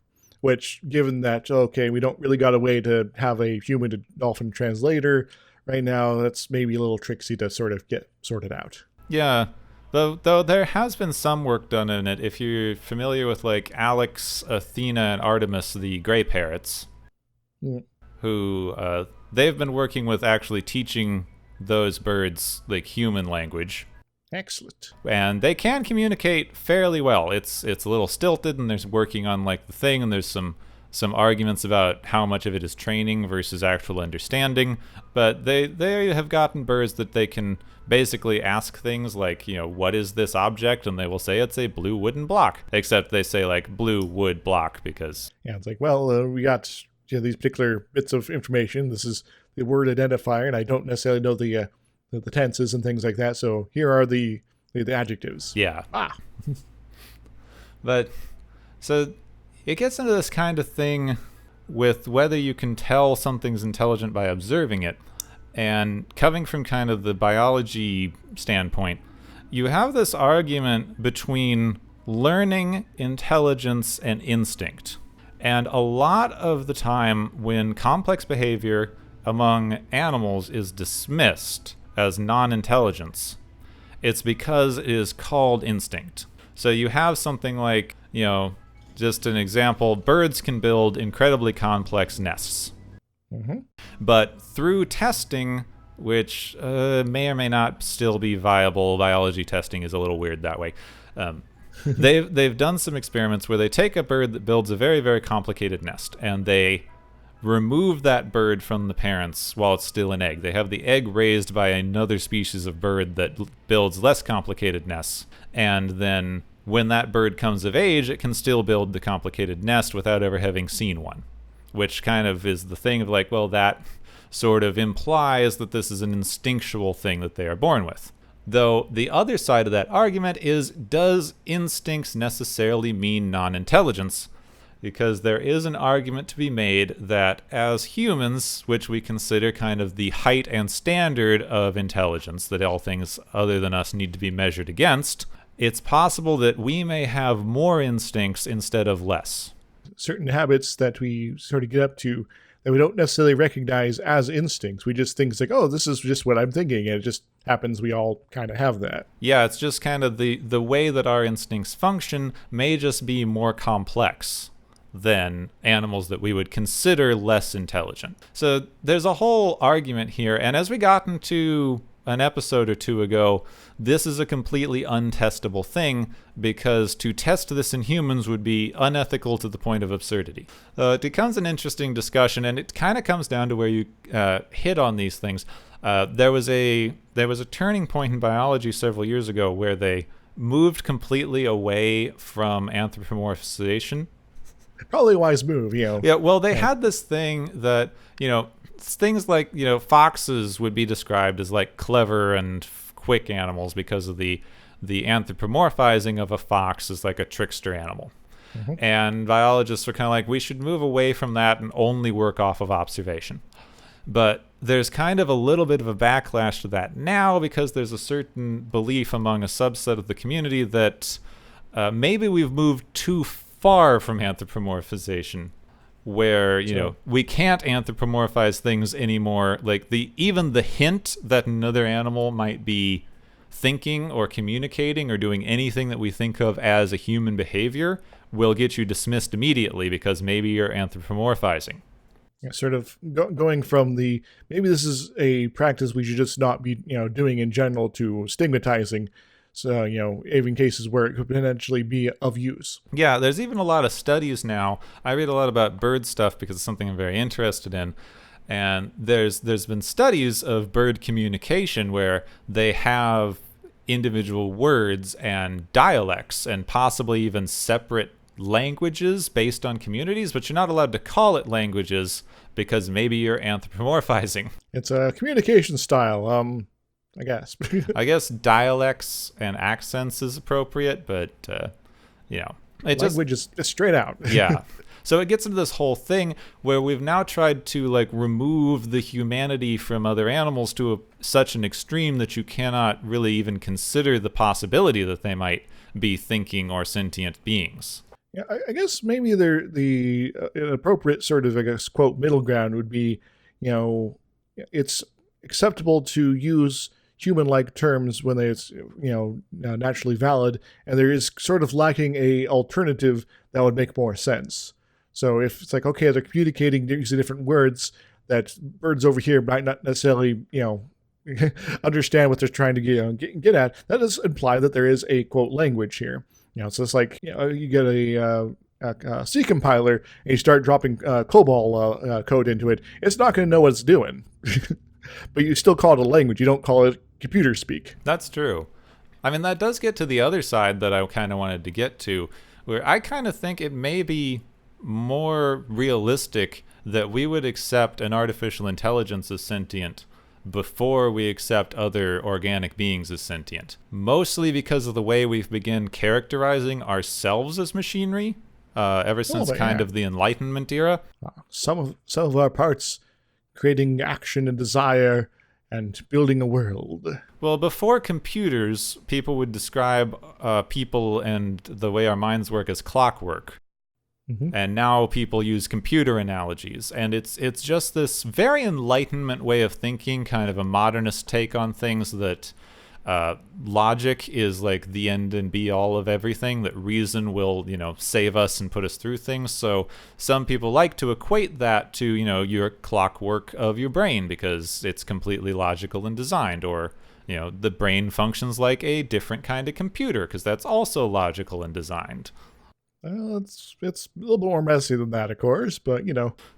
Which, given that, okay, we don't really got a way to have a human to dolphin translator right now, that's maybe a little tricksy to sort of get sorted out. Yeah. Though there has been some work done in it. If you're familiar with like Alex, Athena, and Artemis, the gray parrots, who they've been working with actually teaching those birds like human language. Excellent. And they can communicate fairly well. It's a little stilted, and there's working on like the thing, and there's some arguments about how much of it is training versus actual understanding. But they have gotten birds that they can basically ask things like, what is this object? And they will say it's a blue wooden block. Except they say like blue wood block because... Yeah, it's like, well, we got these particular bits of information. This is the word identifier, and I don't necessarily know the tenses and things like that. So here are the adjectives. Yeah. But so it gets into this kind of thing with whether you can tell something's intelligent by observing it. And coming from kind of the biology standpoint, you have this argument between learning, intelligence, and instinct. And a lot of the time when complex behavior among animals is dismissed as non-intelligence, it's because it is called instinct. So you have something like, just an example, birds can build incredibly complex nests. Mm-hmm. But through testing, which may or may not still be viable, biology testing is a little weird that way. They've done some experiments where they take a bird that builds a very, very complicated nest, and they remove that bird from the parents while it's still an egg. They have the egg raised by another species of bird that builds less complicated nests, and then when that bird comes of age, it can still build the complicated nest without ever having seen one. Which kind of is the thing of like, well, that sort of implies that this is an instinctual thing that they are born with. Though the other side of that argument is, does instincts necessarily mean non-intelligence? Because there is an argument to be made that as humans, which we consider kind of the height and standard of intelligence that all things other than us need to be measured against, it's possible that we may have more instincts instead of less. Certain habits that we sort of get up to that we don't necessarily recognize as instincts. We just think it's like, oh, this is just what I'm thinking. And it just happens we all kind of have that. Yeah, it's just kind of the way that our instincts function may just be more complex than animals that we would consider less intelligent. So there's a whole argument here, and as we got into an episode or two ago, this is a completely untestable thing, because to test this in humans would be unethical to the point of absurdity. It becomes an interesting discussion, and it kind of comes down to where you hit on these things. There was a turning point in biology several years ago where they moved completely away from anthropomorphization. Probably a wise move, Yeah, well, they had this thing that, things like, foxes would be described as like clever and quick animals because of the anthropomorphizing of a fox as like a trickster animal. Mm-hmm. And biologists were kind of like, we should move away from that and only work off of observation. But there's kind of a little bit of a backlash to that now, because there's a certain belief among a subset of the community that maybe we've moved too far from anthropomorphization, where we can't anthropomorphize things anymore. Like even the hint that another animal might be thinking or communicating or doing anything that we think of as a human behavior will get you dismissed immediately because maybe you're anthropomorphizing. Yeah, sort of going from the maybe this is a practice we should just not be doing in general to stigmatizing. So, even cases where it could potentially be of use. Yeah, there's even a lot of studies now. I read a lot about bird stuff because it's something I'm very interested in. And there's been studies of bird communication where they have individual words and dialects and possibly even separate languages based on communities, but you're not allowed to call it languages because maybe you're anthropomorphizing. It's a communication style. I guess. I guess dialects and accents is appropriate, but language is straight out. Yeah. So it gets into this whole thing where we've now tried to remove the humanity from other animals to such an extreme that you cannot really even consider the possibility that they might be thinking or sentient beings. Yeah, I guess maybe the appropriate sort of, quote, middle ground would be, it's acceptable to use human-like terms when it's naturally valid, and there is sort of lacking a alternative that would make more sense. So if it's like, okay, they're communicating using different words that birds over here might not necessarily understand what they're trying to get at, that does imply that there is a, quote, language here. So it's like you get a C compiler and you start dropping COBOL code into it, it's not going to know what it's doing. But you still call it a language. You don't call it computer speak. That's true. I mean, that does get to the other side that I kind of wanted to get to, where I kind of think it may be more realistic that we would accept an artificial intelligence as sentient before we accept other organic beings as sentient. Mostly because of the way we've begun characterizing ourselves as machinery ever since of the Enlightenment era. Some of our parts creating action and desire and building a world. Well, before computers, people would describe people and the way our minds work as clockwork. Mm-hmm. And now people use computer analogies. And it's just this very Enlightenment way of thinking, kind of a modernist take on things, that logic is like the end and be all of everything, that reason will, save us and put us through things. So some people like to equate that to, your clockwork of your brain because it's completely logical and designed, or, the brain functions like a different kind of computer because that's also logical and designed. Well, it's a little bit more messy than that, of course, but,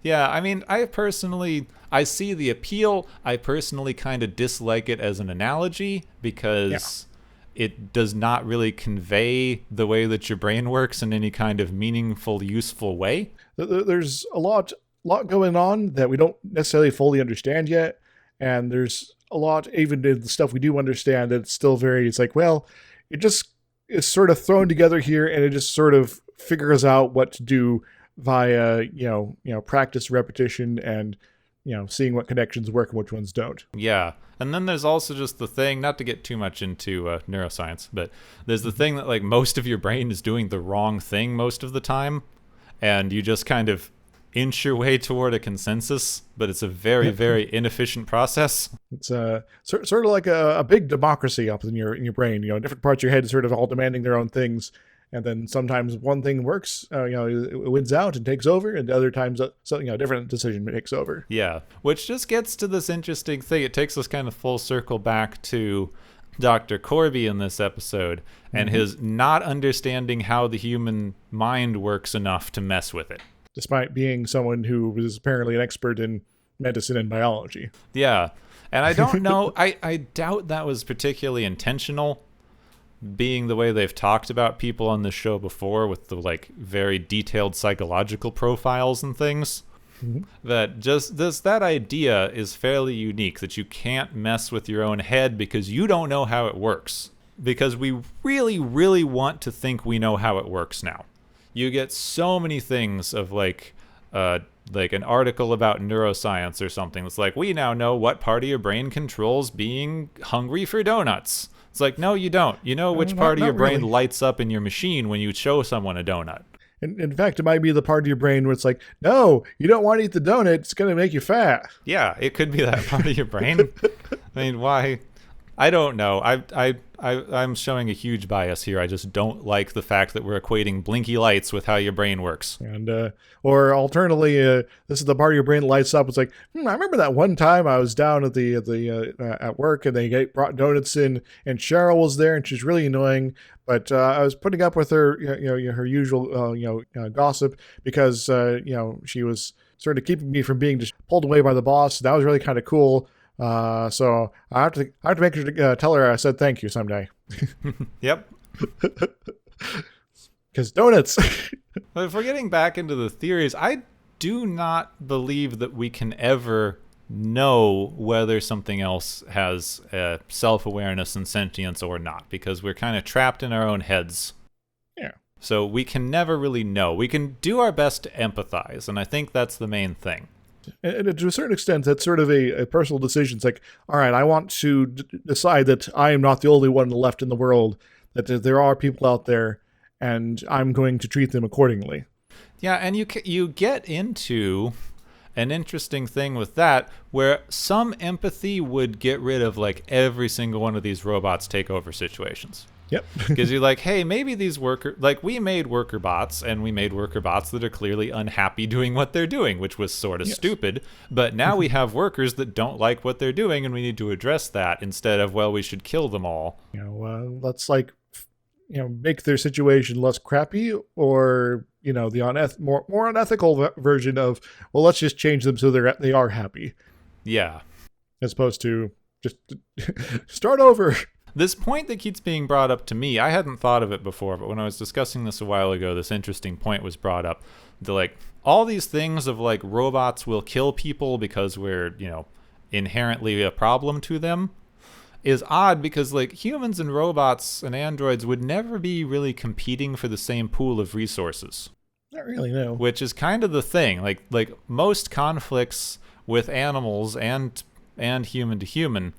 Yeah, I mean, I see the appeal. I personally kind of dislike it as an analogy because it does not really convey the way that your brain works in any kind of meaningful, useful way. There's a lot going on that we don't necessarily fully understand yet, and there's a lot, even in the stuff we do understand, it's still very, it's like, well, it just is sort of thrown together here, and it just sort of figures out what to do via, practice, repetition, and, seeing what connections work and which ones don't. Yeah. And then there's also just the thing, not to get too much into neuroscience, but there's the thing that like most of your brain is doing the wrong thing most of the time. And you just kind of inch your way toward a consensus, but it's a very, very inefficient process. It's sort of like a big democracy up in your brain. Different parts of your head sort of all demanding their own things, and then sometimes one thing works, it wins out and takes over, and other times something different decision takes over. Yeah, which just gets to this interesting thing. It takes us kind of full circle back to Dr. Corby in this episode and his not understanding how the human mind works enough to mess with it. Despite being someone who was apparently an expert in medicine and biology. Yeah, and I don't know, I doubt that was particularly intentional, being the way they've talked about people on this show before with the like very detailed psychological profiles and things. That just that idea is fairly unique, that you can't mess with your own head because you don't know how it works. Because we really, really want to think we know how it works now. You get so many things of like an article about neuroscience or something that's like, we now know what part of your brain controls being hungry for donuts. It's like, no, you don't. You know which part of your brain lights up in your machine when you show someone a donut. In fact, it might be the part of your brain where it's like, no, you don't want to eat the donut. It's going to make you fat. Yeah, it could be that part of your brain. I mean, why? I don't know. I'm showing a huge bias here. I just don't like the fact that we're equating blinky lights with how your brain works. And or alternatively, this is the part of your brain that lights up. It's like, I remember that one time I was down at at work, and they brought donuts in, and Cheryl was there, and she's really annoying. But I was putting up with her, her usual, gossip because she was sort of keeping me from being just pulled away by the boss. That was really kind of cool. So I have to make sure to tell her I said thank you someday. Yep. Because donuts. But if we're getting back into the theories, I do not believe that we can ever know whether something else has self-awareness and sentience or not, because we're kind of trapped in our own heads. Yeah. So we can never really know. We can do our best to empathize, and I think that's the main thing. And to a certain extent, that's sort of a personal decision. It's like, all right, I want to decide that I am not the only one left in the world, that there are people out there, and I'm going to treat them accordingly. Yeah, and you get into an interesting thing with that, where some empathy would get rid of like every single one of these robots takeover situations. Yep. Because you're like, hey, maybe these we made worker bots, and we made worker bots that are clearly unhappy doing what they're doing, which was sort of stupid. But now we have workers that don't like what they're doing, and we need to address that instead of, well, we should kill them all. Let's make their situation less crappy, or the more unethical version of, well, let's just change them so they are happy. Yeah. As opposed to just start over. This point that keeps being brought up to me, I hadn't thought of it before, but when I was discussing this a while ago, this interesting point was brought up. All these things of like robots will kill people because we're, inherently a problem to them is odd, because like humans and robots and androids would never be really competing for the same pool of resources. Not really, no. Which is kind of the thing. Like most conflicts with animals and human to human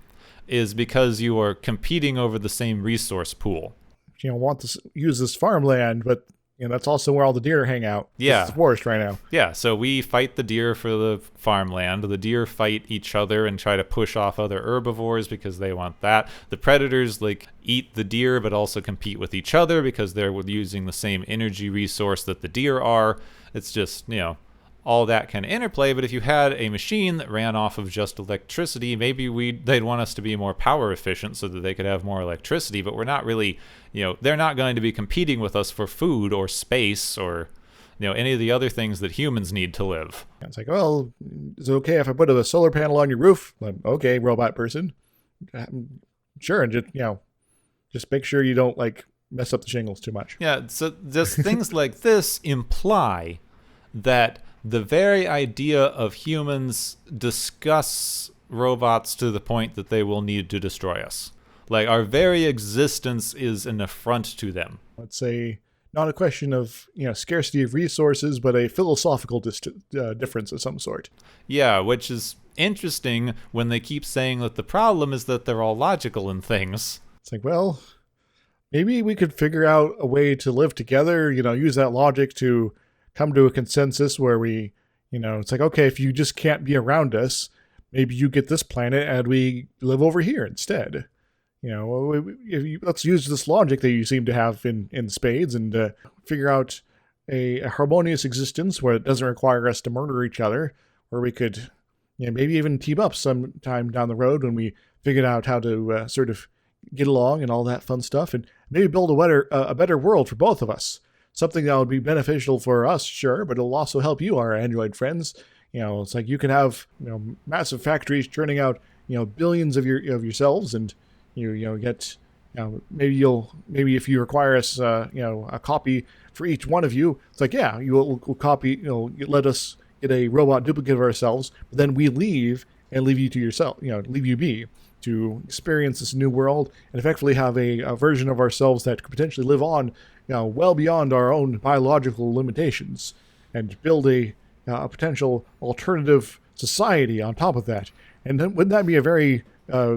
is because you are competing over the same resource pool. Want to use this farmland, but that's also where all the deer hang out. Yeah. It's the forest right now. Yeah, so we fight the deer for the farmland. The deer fight each other and try to push off other herbivores because they want that. The predators eat the deer but also compete with each other because they're using the same energy resource that the deer are. It's just, all that kind of interplay. But if you had a machine that ran off of just electricity, maybe they'd want us to be more power efficient so that they could have more electricity, but we're not really, they're not going to be competing with us for food or space or, any of the other things that humans need to live. It's like, well, is it okay if I put a solar panel on your roof? Okay, robot person. Sure, and just make sure you don't mess up the shingles too much. Yeah, so just things like this imply that the very idea of humans discuss robots to the point that they will need to destroy us. Like, our very existence is an affront to them. It's not a question of scarcity of resources, but a philosophical difference of some sort. Yeah, which is interesting when they keep saying that the problem is that they're all logical in things. It's like, well, maybe we could figure out a way to live together, use that logic to come to a consensus where we, it's like, okay, if you just can't be around us, maybe you get this planet and we live over here instead. Let's use this logic that you seem to have in spades and figure out a harmonious existence where it doesn't require us to murder each other, where we could maybe even team up sometime down the road when we figured out how to sort of get along and all that fun stuff, and maybe build a better world for both of us. Something that would be beneficial for us, sure, but it'll also help you, our android friends. It's like you can have massive factories churning out billions of yourselves, and you get maybe if you require us a copy for each one of you, it's like we'll copy, let us get a robot duplicate of ourselves, but then we leave and leave you to yourself, leave you be to experience this new world and effectively have a version of ourselves that could potentially live on well beyond our own biological limitations, and build a potential alternative society on top of that. And then wouldn't that be a very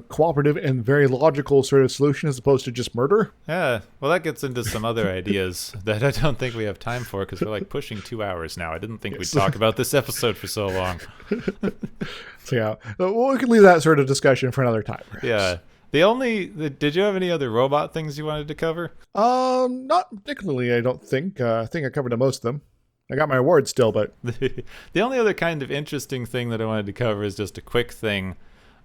cooperative and very logical sort of solution as opposed to just murder? Yeah, well, that gets into some other ideas that I don't think we have time for because we're like pushing 2 hours now. I didn't think we'd talk about this episode for so long. So we can leave that sort of discussion for another time, perhaps. Yeah. Did you have any other robot things you wanted to cover? Not particularly, I don't think. I think I covered most of them. I got my award still, but... The only other kind of interesting thing that I wanted to cover is just a quick thing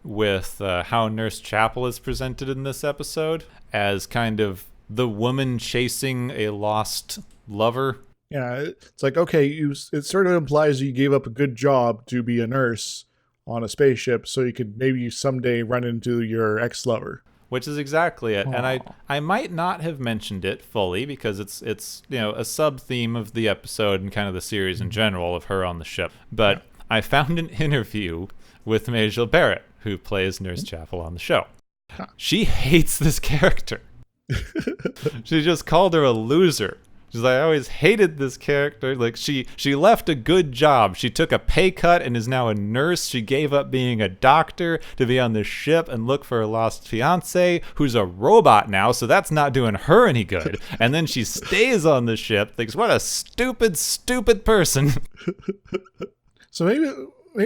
with how Nurse Chapel is presented in this episode as kind of the woman chasing a lost lover. Yeah, it's like, okay, it sort of implies you gave up a good job to be a nurse on a spaceship so you could maybe someday run into your ex-lover. Which is exactly it. Aww. And I might not have mentioned it fully because it's a sub-theme of the episode and kind of the series in general of her on the ship. But I found an interview with Majel Barrett, who plays Nurse Chapel on the show. She hates this character. She just called her a loser. She's like, I always hated this character. Like, she left a good job. She took a pay cut and is now a nurse. She gave up being a doctor to be on this ship and look for her lost fiance, who's a robot now, so that's not doing her any good. And then she stays on the ship, thinks, what a stupid, stupid person. So maybe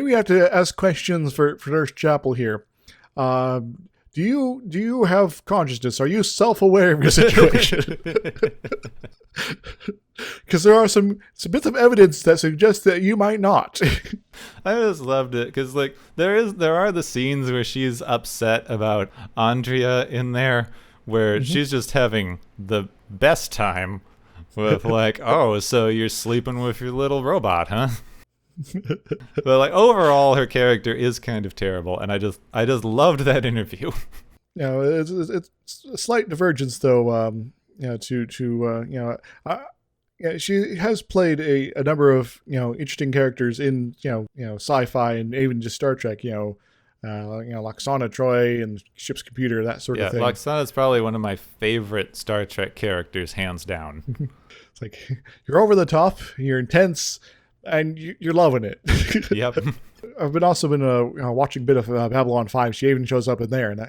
we have to ask questions for Nurse Chapel here. Do you have consciousness? Are you self-aware of your situation? Because there are some bits of evidence that suggest that you might not. I just loved it because there are the scenes where she's upset about Andrea in there, where she's just having the best time with like, oh, so you're sleeping with your little robot, huh? But like overall, her character is kind of terrible, and I just loved that interview. It's a slight divergence, though. She has played a number of interesting characters in sci-fi and even just Star Trek. Lwaxana Troi and Ship's Computer, that sort of thing. Yeah, Lwaxana is probably one of my favorite Star Trek characters, hands down. It's like you're over the top, you're intense, and you're loving it. Yep. I've also been watching a bit of Babylon 5. She even shows up in there, and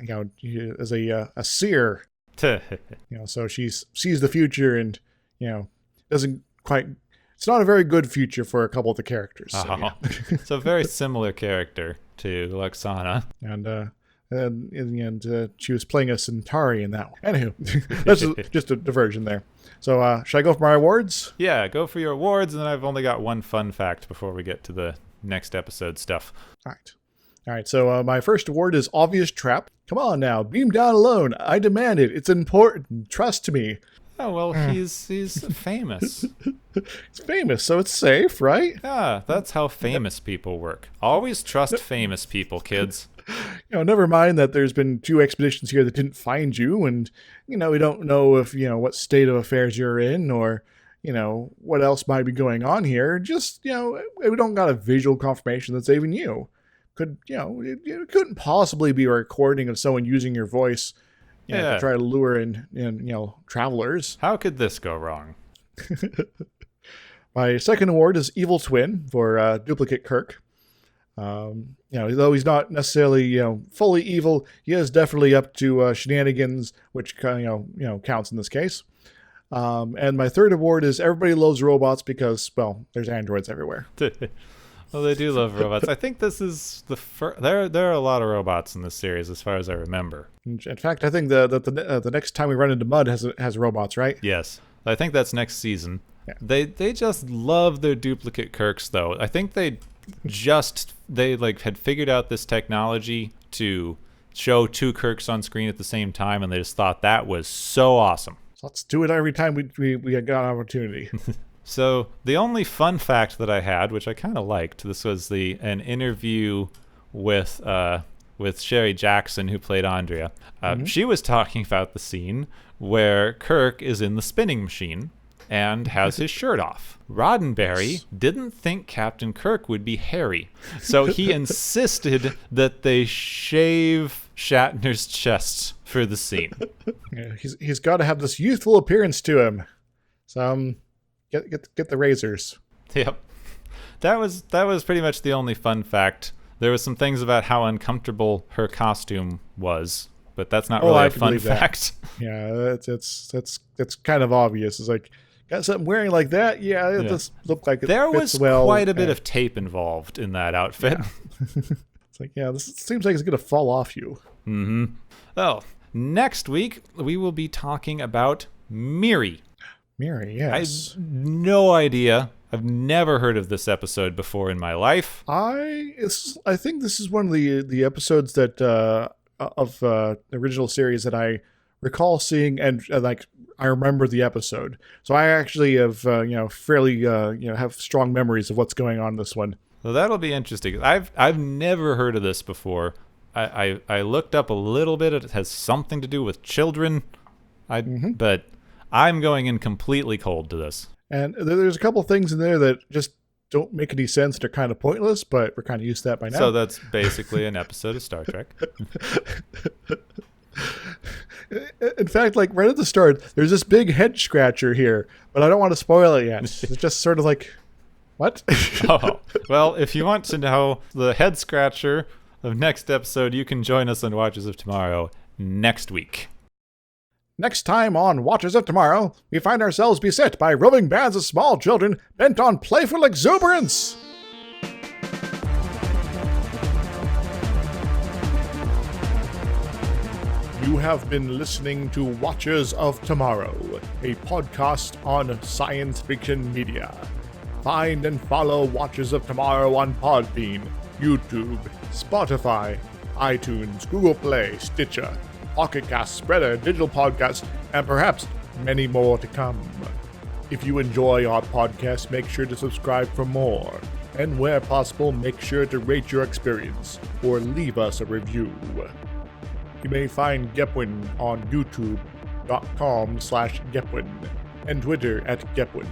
as a seer. So she sees the future, and doesn't quite. It's not a very good future for a couple of the characters. So, It's a very similar character to Lwaxana. And in the end, she was playing a Centauri in that one. Anywho, that's just a diversion there. So should I go for my awards? Yeah, go for your awards, and then I've only got one fun fact before we get to the next episode stuff. All right. So my first award is Obvious Trap. Come on now, beam down alone. I demand it. It's important. Trust me. Oh, well, he's famous. It's famous, so it's safe, right? Yeah, that's how famous people work. Always trust famous people, kids. Never mind that there's been 2 expeditions here that didn't find you, and, we don't know if, what state of affairs you're in, or, what else might be going on here. Just, we don't got a visual confirmation that's even you. could, it couldn't possibly be a recording of someone using your voice, to try to lure in, travelers. How could this go wrong? My second award is Evil Twin for Duplicate Kirk. Though he's not necessarily, fully evil, he is definitely up to shenanigans, which counts in this case. And my third award is Everybody Loves Robots because, well, there's androids everywhere. Well, they do love robots. I think this is the first. There are a lot of robots in this series, as far as I remember. In fact, I think the next time we run into mud has robots, right? Yes, I think that's next season. Yeah. They just love their duplicate Kirks, though. I think they had figured out this technology to show two Kirks on screen at the same time, and they just thought that was so awesome. So let's do it every time we got an opportunity. So the only fun fact that I had, which I kind of liked, this was an interview with Sherry Jackson, who played Andrea. She was talking about the scene where Kirk is in the spinning machine and has his shirt off. Roddenberry didn't think Captain Kirk would be hairy, so he insisted that they shave Shatner's chest for the scene. Yeah, he's got to have this youthful appearance to him. So get the razors. Yep. That was pretty much the only fun fact. There was some things about how uncomfortable her costume was, but that's not really a fun fact. Yeah, that's kind of obvious. It's like, got something wearing like that? Yeah, it does look like it there fits was well. Quite a bit of tape involved in that outfit. Yeah. It's like, this seems like it's going to fall off you. Mm-hmm. Oh, next week we will be talking about Miri. Miri, yes. I have no idea. I've never heard of this episode before in my life. I think this is one of the episodes that of the original series that I recall seeing, and I remember the episode. So I actually have fairly have strong memories of what's going on in this one. So that'll be interesting. I've never heard of this before. I looked up a little bit. It has something to do with children. But I'm going in completely cold to this. And there's a couple things in there that just don't make any sense. They're kind of pointless, but we're kind of used to that by now. So that's basically an episode of Star Trek. In fact, right at the start, there's this big head scratcher here, but I don't want to spoil it yet. It's just sort of like, what? Oh, well, if you want to know the head scratcher of next episode, you can join us on Watches of Tomorrow next week. Next time on Watches of Tomorrow, we find ourselves beset by roving bands of small children bent on playful exuberance. You have been listening to Watches of Tomorrow, a podcast on science fiction media. Find and follow Watches of Tomorrow on Podbean, YouTube, Spotify, iTunes, Google Play, Stitcher, Pocket Cast, Spreader, Digital Podcast, and perhaps many more to come. If you enjoy our podcast, make sure to subscribe for more. And where possible, make sure to rate your experience or leave us a review. You may find Gepwin on youtube.com/Gepwin and Twitter @Gepwin.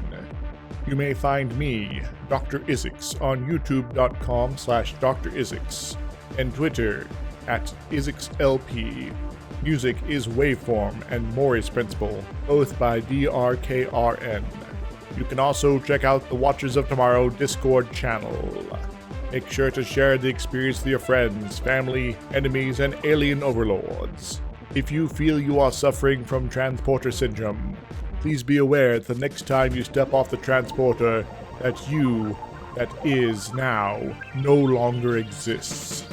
You may find me, Dr. Isix, on youtube.com/Dr. Isix and Twitter @IsixLP. Music is Waveform and Maury's Principle, both by DRKRN. You can also check out the Watchers of Tomorrow Discord channel. Make sure to share the experience with your friends, family, enemies, and alien overlords. If you feel you are suffering from transporter syndrome, please be aware that the next time you step off the transporter, that you, that is now, no longer exists.